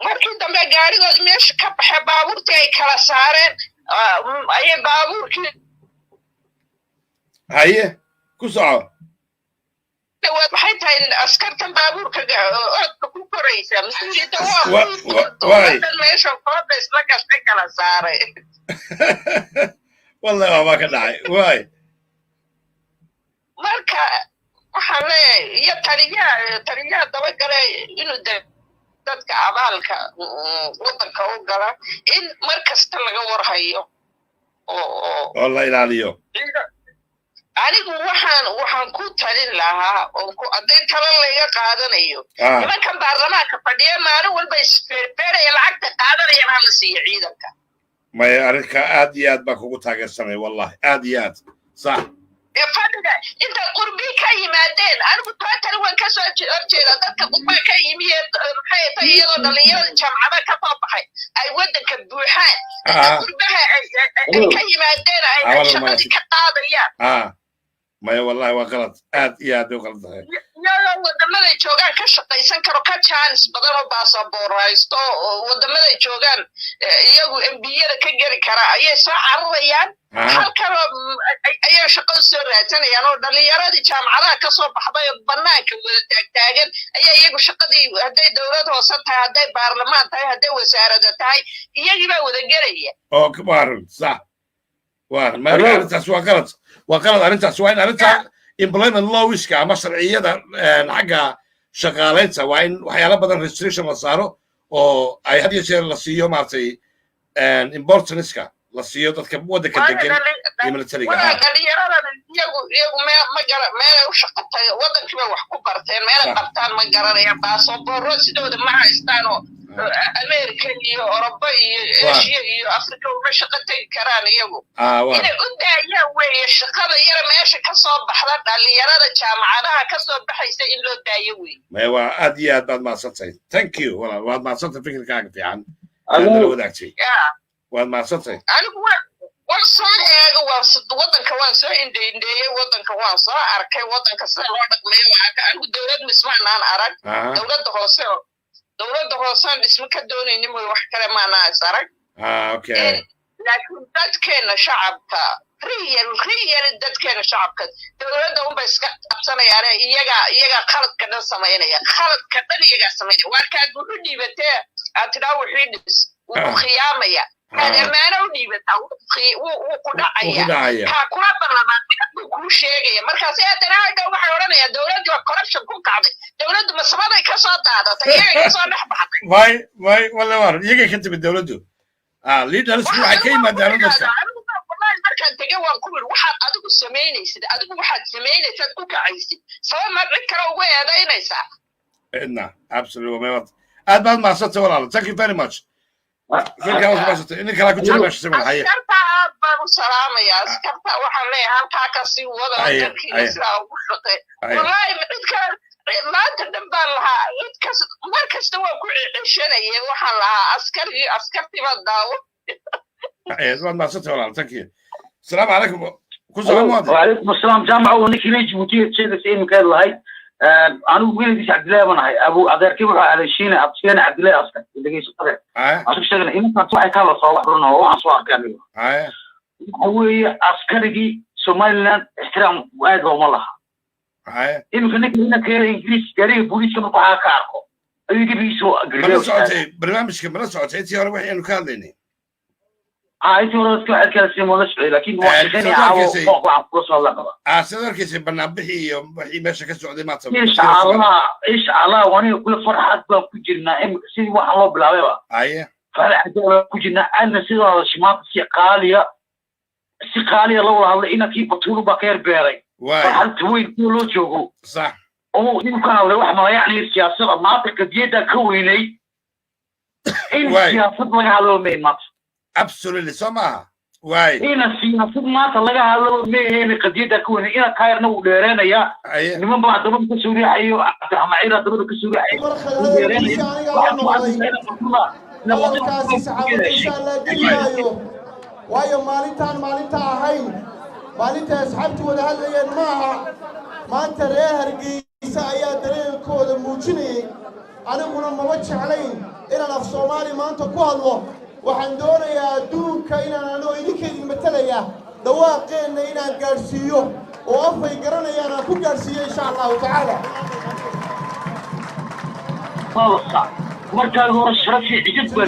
markii dambe gaarigood meesha ka baxay baabuurtii ay kala saareen ay baabuurkii haye ku soco waxay tahay askartan baabuurka oodka ku koraysa masuuliyadda waa meesha koobays la gashay kala saaray والله ما كان داعي واي marka waxaan leeyahay iyo taliyaha daba galay inuu dadka abaalka waddanka u gala in mar kasta laga warhayo oo la ilaaliyo anigu waxaan ku talin lahaa oo aday talo laga qaadanayo nimankan baarlamaanka fadhiya maalin walba isbeerbeeraya lacagta qaadanayaan hala siiyo ciidanka ما يعرفك آديات بكو تاجسني والله آديات صح fadhiga inta qurbi ka yimaadeen anigu taatan waan ka soo jeedaa dadka qurbi ka yimid maxay tahay iyadoo dhalinyarada jaamacada ka soo baxay ay waddanka buuxaan qurbaha ay ka yimaadeen ay shaqadii ka qaadayaan ما والله وغلط آديات وغلط iyadoo wadamada joogaan ka shaqaysan karo ka chance badan oo baasaboor haysto wadamada joogaan iyagu MBA-da ka geli kara ayay soo cararayaan halkaloo ayay shaqo soo raadsanayaan oo dhalinyaradii jaamacadaha ka soo baxday oo banaanka wada taagtaagan ayaa iyagu shaqadii hadday dowlad hoose tahay hadday baarlamaan tahay hadday wasaarada tahay iyagii baa wada gelaya oo kabaar sax waa ma arrintaas waa qalad arrintaas waa in arrintaa employment lawiska ama sharciyada xagga shaqaalaynta waa in waxyaalo badan restriction la saaro oo ay had iyo jeer la siiyo maaragtay importanceska la siiyo dadka waddanka degan iyo militariga dhalinyarada iyagu meelay u shaqatay waddankiiba wax ku barteen meelay bartaan ma garanayaan baasaboorro sidooda ma haystaan oo أمريكا iyo Europa iyo Asia iyo Afrika uma shaqo tagi karaan iyagu inay u daayaan weeye shaqada yar meesha ka soo baxda dhalinyarada jaamacadaha ka soo baxaysa in loo daayo weeye ma waa aad iyo aad baad maasantay thank you walaal waad maasantay fikirkaaga fiican aad wadaagtay waad maasantay anigu waan soo eego wadanka waan soo indheeyay wadanka waan soo arkay wadanka sida loo dhaqmayo anigu dawlad mismaanaan arag dawladda hoose dhismo ka doonaynin wax kale maanaa arag okay laakiin dadkeena shacabka real dadkeena shacabka dawladda un bay iska qabsanayaan iyaga khaladka dhan sameynaya waa kaad wuxuu dhiibatee aad tidhaa wixii dhis wuu khiyaamaya أمانة وديبتها وقدعية كاكولا برلمان كل شيء مركز أنا هذا واحد ورانا يا دولة وكوربشن كل كعبة دولة مسمى كسر هذا تيجي كسر نحبها واي ولا مار يجي كنت بالدولة دو ليد هذا سمع كلمة دارنا بس والله مركز تيجي وانكمل واحد أدوك سميني سد أدوك واحد سميني تدوك عايزين سواء ما بكرة ويا هذا ينسى نعم absolutely ما يوت أدبل ما صرت ولا thank you very much فكرة وصلت إنك لا كنت ماشي سمع الحياة. أسكرتها بالسلام يا أسكرتها وحنا هالكا كسي ولا تركي نسلا وشقة والله إذكر ما تدبر لها إذكر مركز توا كل شيء وحنا أسكرتي بداو. إيه ما صرت ولا تركي. السلام عليكم. كل سلام عليكم. وعليكم السلام جامعة ونكلي جبتي شيء زي مكان الله أنا ويلي عبد الله من هاي أبو عذر كبر على شينا عبد الله أصلا اللي جيس قدر عشان شغله إنه كان صاحي كلا صالح رنا هو عن صاحي كامل هو عسكري سوماليلاند احترام وعد ومالها إنه كنا هنا كير إنجليز كير بوليس كنا بحاجة كاركو أيدي بيسوا برنامج كمان صوتي أنت هو وحين كاذني أنت ورا كل كلام مالش لكن واحد ثاني عاو فوق عن قصة الله سيدر كيس برنامجي وحين ماشي كسعودي ما تسوي إيش الله وأنا كل فرحة بكجرنا إم سيد واحد الله بلاوي أيه فرحة بكجرنا أنا سيد هذا شمال سقالية لو الله إنك يبطلوا بكير بيري فرحة توين كله جوه صح أو يمكن الله واحد ما يعني السياسة ما تكديدا كويني إن السياسة ما يعلو ميمات absolutely سماها واي إن السياسة ما تلاقيها على مين قديدة كونه إن كايرنا وديرنا يا لمن بعد ضرب كسوري حيو عمايلا ضرب كسوري حيو waayo maalinta ahayn maalinta asxaabtu wada hadlayeen maaha maanta reer Hargeysa ayaa dareenkooda muujinayay aniguna maba jeclayn inaan af Soomaali maanta ku hadlo waxaan doonayaa adduunka inaan anoo idinkeedin matalaya dhawaaqeena inaan gaarsiiyo oo afay garanayaan aan ku gaarsiiyo insha Allah taala markaa hore sharafi cidid baa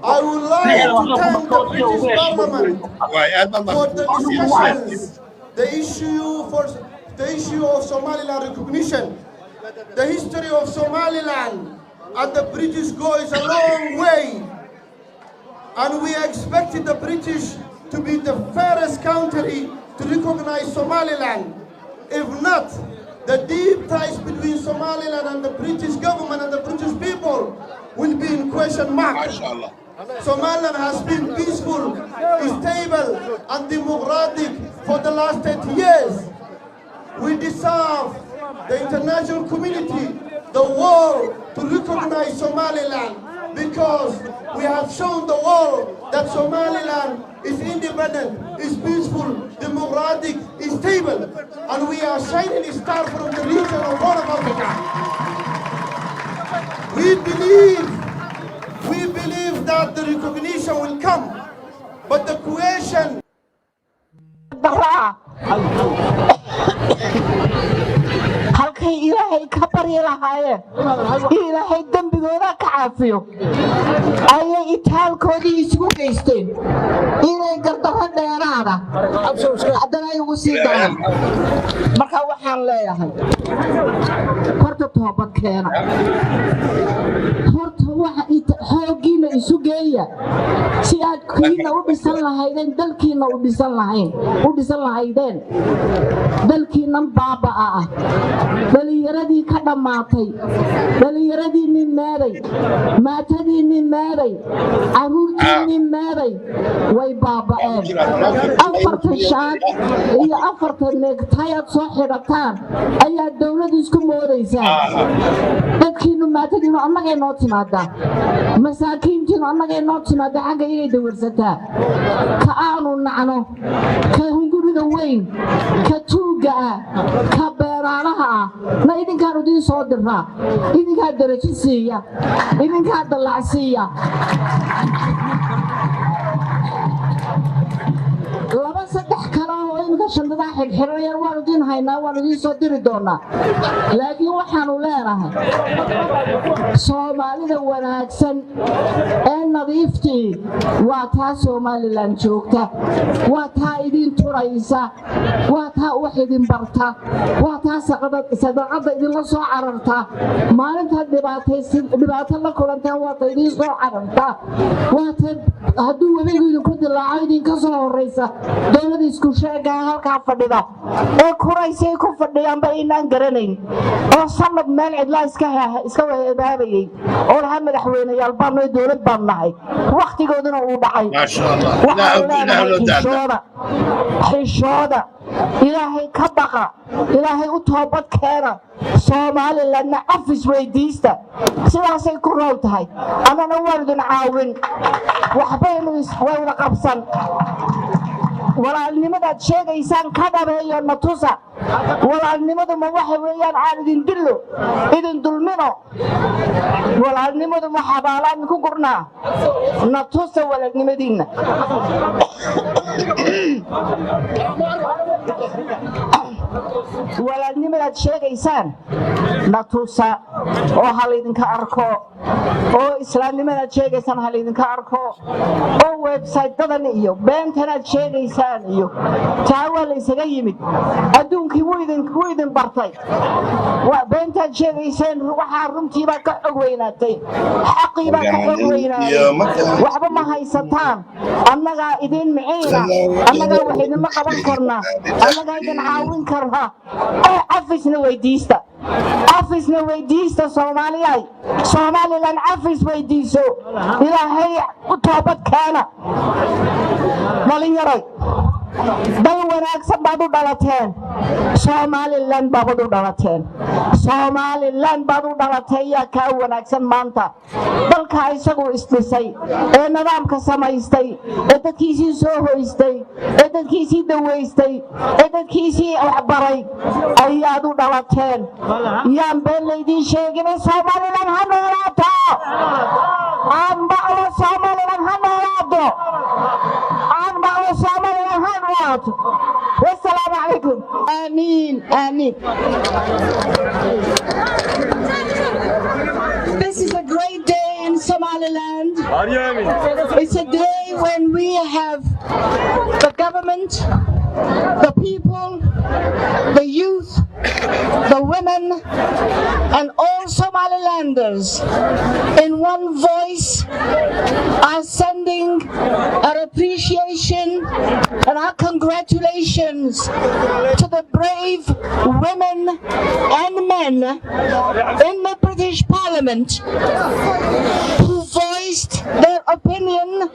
I would like to thank the British Parliament for the discussions, the issue of Somaliland recognition, the history of Somaliland and the British go is a long way, and we expected the British to be the fairest country to recognize Somaliland. If not, the deep ties between Somaliland and the British government and the British people will be in question mark. Somaliland has been peaceful, stable, and democratic for the last 30 years. We deserve the international community, the world, to recognize Somaliland because we have shown the world that Somaliland is independent, is peaceful, democratic, is stable, and we are shining star from the region of Horn of Africa. We believe that the recognition will come, but the question halkay ilaahay ka bari lahaayeen ilaahay dambigooda ka caafiyo ayay itaalkoodii isugu geysteen inay gardarro dheeraada haddana ay ugu sii daraan marka waxaan leeyahay horta toobad keena horta waxa xoogiina isu geeya si aad kiina u dhisan lahaydeen dalkiina u dhisan lahaydeen dalkiinan baaba'a ah dhalinyaradii ka dhammaatay dhalinyaradii meeday maatadii meeday caruurtii meeday way baaba'een afartan shaad iyo afartan neegtayaad soo xidhataan ayaa dowladdu isku moodaysaa dadkiinu maatadiinu annagay noo timaadaa masaakiintiinu annagay noo timaadaa xagga iyagay dawarsataa ka aanu nacno ka hunguriga weyn ka tuugga ah ka beeraalaha ah na idinkaan idiin soo diraa idinkaa darajo siiya idinkaa dallac siiya laba saddex kale oo iminka shandadaa xirxirayaan waanu idiin haynaa waanu idiin soo diri doonaa laakiin waxaanu leenahay soomaalida wanaagsan ee nadiiftii waa taa somalilan joogta waa taa idin turaysa waa taa wax idin barta waa taa sadaqadda idinla soo cararta maalintaad dhibaato la kulantaan waata idiin soo cararta waata hadduu webigu idinku dilaaco idinka soo horraysa dowlada isku sheegaa halkaa fadhida ee kuraysay ku fadhiyaanba inaan garanayn oo sanad meel cidlaa iska weebaabayay oo lahaa madaxweyneyaal baanu dowlad baan nahay wakhtigooduna uu dhacay xishooda ilaahay ka baqa ilaahay u toobad keena Somalilandna afis weydiista sidaasay ku rool tahay annana waan idin caawin waxbaynu iswada qabsan walaalnimadaad sheegaysaan ka dhabeeyo natusa walaalnimadu ma waxa weeyaan aan idin dillo idin dulmino walaalnimadu ma xabaalaan ku gurnaa natusa walaalnimadiinna walaalnimadaad sheegaysaan natusa oo hal idinka arko oo islaamnimadaad sheegaysaan hal idinka arko oo website-dadan iyo beentanaad sheegaysaan iyo taa waa la isaga yimid adduunkii wuu idin bartay beentaad sheegayseen waxaa runtiibaa ka xog weynaatay xaqiibaa ka xog weynaaday waxba ma haysataan annagaa idin miciina annagaa wax idinma qaban karnaa annagaa idin caawin karnaa oo cafisna weydiista soomaaliyay somalilan cafis weydiiso ilaahay u toobad keena dhalinyaray dal wanaagsan baad u dhalateen somalilan baad u dhalateen somalilan baad u dhalatay yaa kaa wanaagsan maanta dalkaa isagu isdhisay ee nidaamka samaystay ee dadkiisii soo hoystay ee dadkiisii dawaystay ee dadkiisii waxbaray ayaad u dhalateen yaan been laydiin sheegin somalilan ha noolaato aan baclo somalilan ha noolaato aan baclo somalilan ha noolaato والسلام عليكم آمين آمين. This is a great day in Somaliland. It's a day when we have the government, the people, the youth, the women, and all Somalilanders in one voice are sending our appreciation and our congratulations to the brave women and men in the British Parliament who voiced their opinion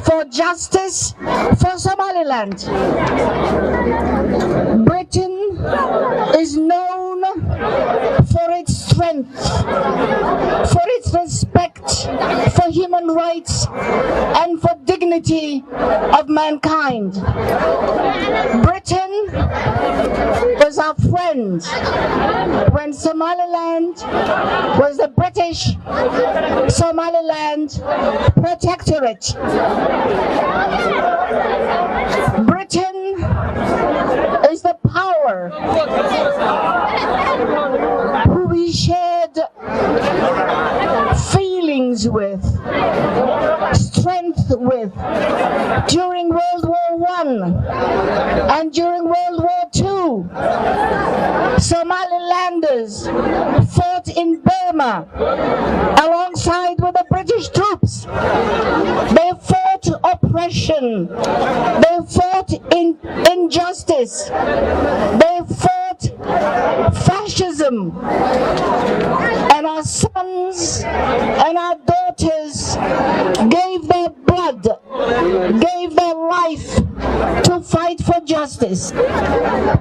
for justice for Somaliland. Britain is known for its strength, for its respect for human rights and for dignity of mankind. Britain was our friend when Somaliland was the British Somaliland Protectorate. Britain is the power who we shared feelings with, strength with during World War I and during World War II. Somalilanders fought in Burma alongside with the British British troops. They fought oppression. They fought injustice. They fought fascism. And our sons and our daughters gave their blood, gave their life to fight for justice.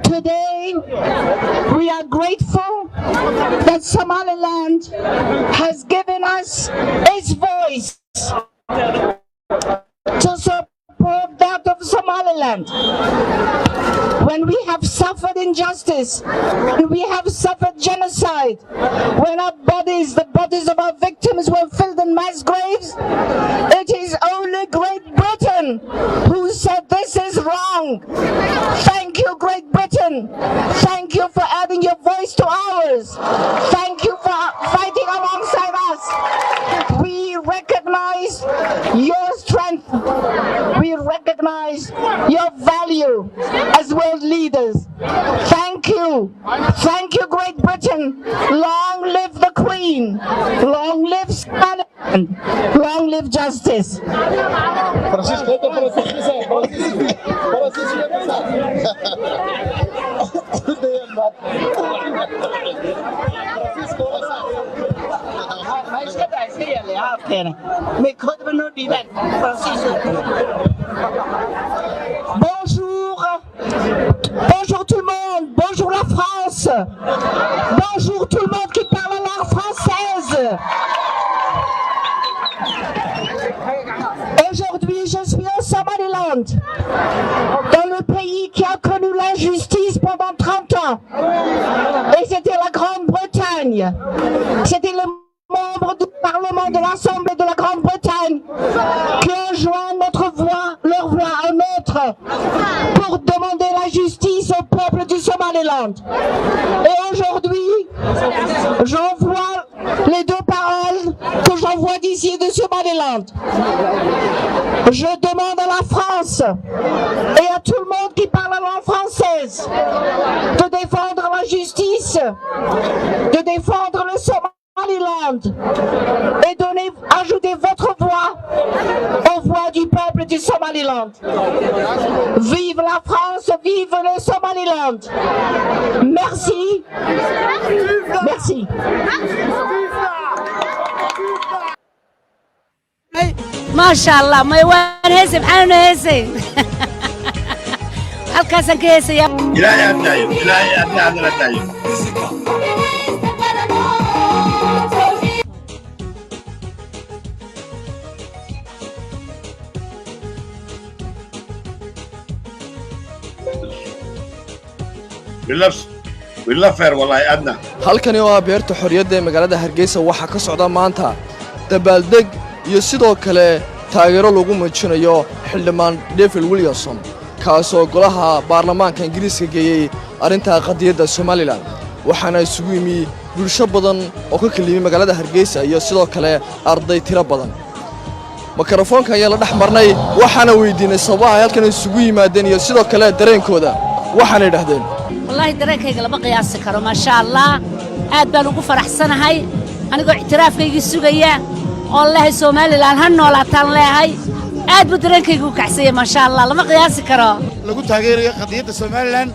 Today, we are grateful that Somaliland has given us its voice to support that of Somaliland. When we have suffered injustice, when we have suffered genocide, when our bodies, the bodies of our victims were filled in mass graves, it is only Great Britain who said this is wrong. Thank you, Great Britain. Thank you for adding your voice to ours. Thank you for fighting alongside us. We recognize your strength. We recognize your value as world leaders. Thank you. Thank you, Great Britain. Long live the Queen. Long live Scotland. Long live justice. Bonjour. Bonjour tout le monde. Bonjour la France. Bonjour tout le monde qui parle la langue française. Aujourd'hui, je suis au Somaliland, dans le pays qui a connu l'injustice pendant 30 ans. Et c'était la Grande-Bretagne. C'était le membres du Parlement de l'Assemblée de la Grande-Bretagne qui ont joint leur voix à notre pour demander la justice au peuple du Somaliland. Et aujourd'hui, j'envoie les deux paroles que j'envoie d'ici de Somaliland. Je demande à la France et à tout le monde qui parle la langue française de défendre la justice, de défendre le Somaliland et ajoutez votre voix aux voix du peuple du Somaliland. Vive la France, vive le Somaliland. Merci. Merci. ما شاء الله ما يوان هسي بحالنا هسي halkaasaan ka heesaya ilaahay adnaayo ilaahay adna adnaayo bilafeer wallahi adna halkani oo ah beerta xorriyadda ee magaalada Hargeysa waxaa ka socda maanta dabaaldeg iyo sidoo kale taageero lagu muujinayo xildhibaan David Williamson kaasoo golaha baarlamaanka Ingiriiska geeyay arrinta qadiyadda Somaliland waxaana isugu yimi bulsho badan oo ka kala yimi magaalada Hargeysa iyo sidoo kale arday tiro badan makarafoonka ayaa la dhex marnay waxaana weydiinay sababaha halkan isugu yimaadeen iyo sidoo kale dareenkooda waxaana yiraahdeen wallahi dareenkayga lama qiyaasi karo ma sha Allah aad baan ugu faraxsanahay anigoo ictiraafkayga sugaya oo leeyahay Somaliland ha noolaataan leeyahay aad buu dareenkaygu u kacsayay ma sha Allah lama qiyaasi karo lagu taageerayo qadiyadda Somaliland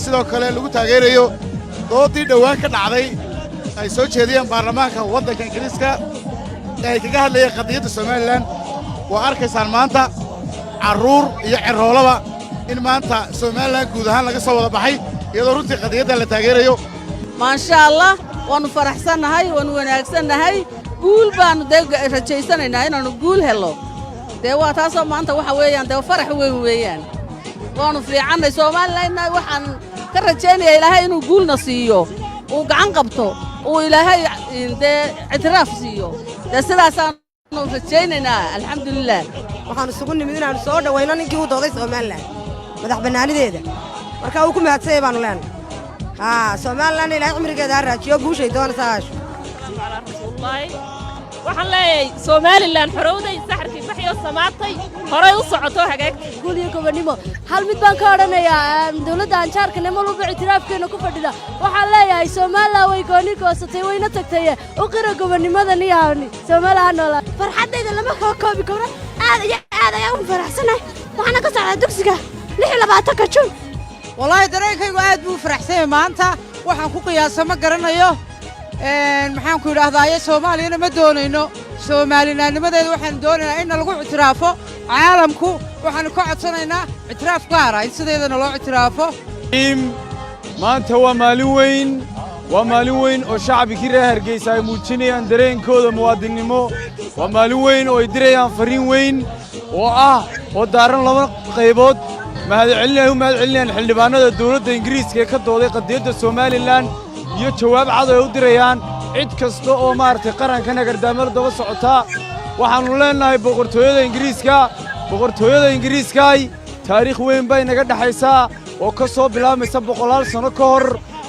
sidoo kale lagu taageerayo doodii dhawaan ka dhacday ay soo jeediyeen baarlamaanka waddanka Ingiriiska ay kaga hadlayeen qadiyadda Somaliland waa arkaysaan maanta caruur iyo ciroolaba in maanta Somaliland guud ahaan laga soo wada baxay iyadoo runtii qadiyadda la taageerayo ma sha Allah waanu faraxsanahay waanu wanaagsannahay guul baanu rajaysanaynaa inaanu guul helo waa taasoo maanta waxa weeyaan farax weyn weeyaan waanu fiicannay Somaliland waxaan ka rajaynayaa ilaahay inuu guulna siiyo uu gacan qabto uu ilaahay ictiraaf siiyo sidaasaanu rajaynaynaa alxamdulillaah waxaan isugu nimid inaanu soo dhawayno ninkii u dooday Somaliland madax bannaanideeda marka uu ku mahadsanyahay baanu leenahay Somaliland ilaahay cimrigeeda ha raajiyo guushay doonaysaa waxaan leeyahay Somaliland xorowday saxarkii baxyo iyo samaatay horay u socoto hagaag guul iyo gobonimo hal mid baan ka odhanayaa dawladda anjaarkana ma luba ictiraafkeena ku fadhida waxaan leeyahay Soomaaliya way gooni goosatay wayna tagtay u qira gobonimada niyaani Soomaaliya noola farxadayda lama koobi karo aad ayaan u faraxsanahay waxaana ka socdaa dugsiga 26 Juun wallahi dareenkaygu aad buu faraxsan maanta waxaan ku qiyaasay ma garanayo maxaan ku yiraahdaa Soomaaliyana ma doonayno Soomaalinaanimadeeda waxaan doonaynaa in lagu ictiraafo caalamku waxaan ka codsanaynaa ictiraaf gaar ah sideedana loo ictiraafo maanta waa maalin weyn oo shacabkii reer Hargeysa ay muujinayaan dareenkooda muwaadinimo waa maalin weyn oo ay dirayaan fariin weyn oo daaran laba qaybood mahadcelinayaan xildhibaanada dawladda Ingiriiska ee ka dooday qadiyadda Soomaaliland iyo jawaab cad ay u dirayaan cid kasta oo maartay qaranka nagardaamada daba socota waxaanu leenahay boqortooyada Ingiriiska ay taariikh weyn bay naga dhaxaysaa oo ka soo bilaamaysa 100 sano ka hor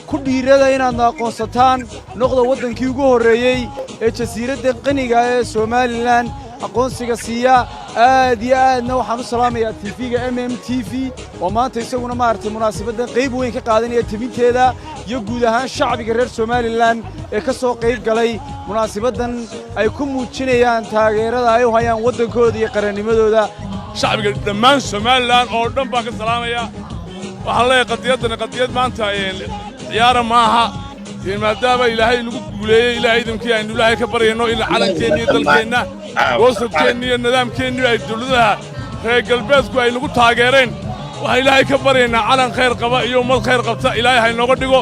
ku dhiirada inaad aqoonsataan noqdo wadankii ugu horeeyay ee jasiiradda qaniga ee Soomaaliland aqoonsiga siiya aad iyo aadna waxaan u salaamayaa TV-ga MMTV oo maanta isaguna maartay munaasabadda qayb weyn ka qaadanaya tibinteeda iyo guud ahaan shacbiga reer Soomaaliland ee ka soo qayb galay munaasabaddan ay ku muujinayaan taageerada ay u hayaan wadankooda iyo qarannimadooda shacbiga dhammaan Soomaaliland oo dhan baa ka salaamaya waxaan leeyahay qadiyad maanta ciyaara maaha maadaama ilaahay nagu guuleeyay ilaahay idinkiisa aynu ilaahay ka baryayno in calankeena iyo dalkeena goosadkeena iyo nidaamkeena ay dawladaha reer galbeedku ay nagu taageereen waxaan ilaahay ka baryaynaa calan khayr qaba iyo ummad khayr qabta ilaahay ha inooga dhigo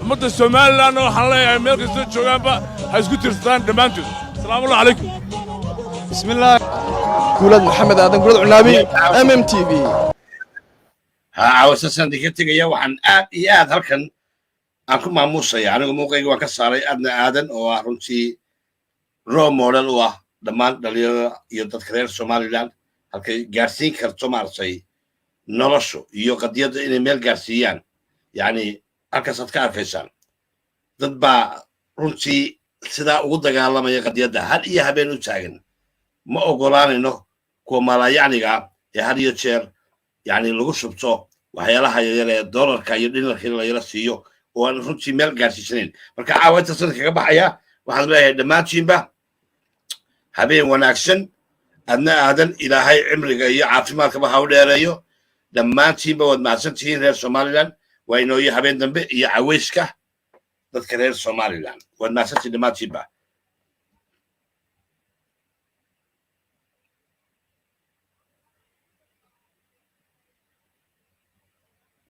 ummadda Soomaaliland waxaan leeyahay meel kasta joogaanba ha isku tirsadaan dhammaantood asalaamu calaykum bismillaah guulad maxamed aadan guulad cunaabi MMTV عاوزة دكتورية وعن آد هلكن أنكم معموسة يعني موقعي وكساري أدنى آدن وهرنتي رو موديل ودمان دليل يتذكر Somaliland هلكي جارسين كرتو مارسي نلاشو يو قديد إن ميل جارسيان يعني أكثر كارفيسان ضد رنتي سدا وضع على ما يقديد هل إيه هبينو تاجن ما أقولان إنه كومالا يعني يهدي يشير يعني لو شبتو waxyaalaha yaryar ee dollarka iyo dinarka la yara siiyo oo aan runtii meel gaarsiisanayn marka caawinta sanadka kaga baxaya waxaan leeyahay dhammaantiinba habeen wanaagsan adna aadan ilaahay cimriga iyo caafimaadkaba ha u dheereeyo dhammaantiinba waad mahadsantihiin reer Somaliland waa inoo iyo habeen dambe iyo caweyska dadka reer Somaliland waad mahadsantihiin dhammaantiinba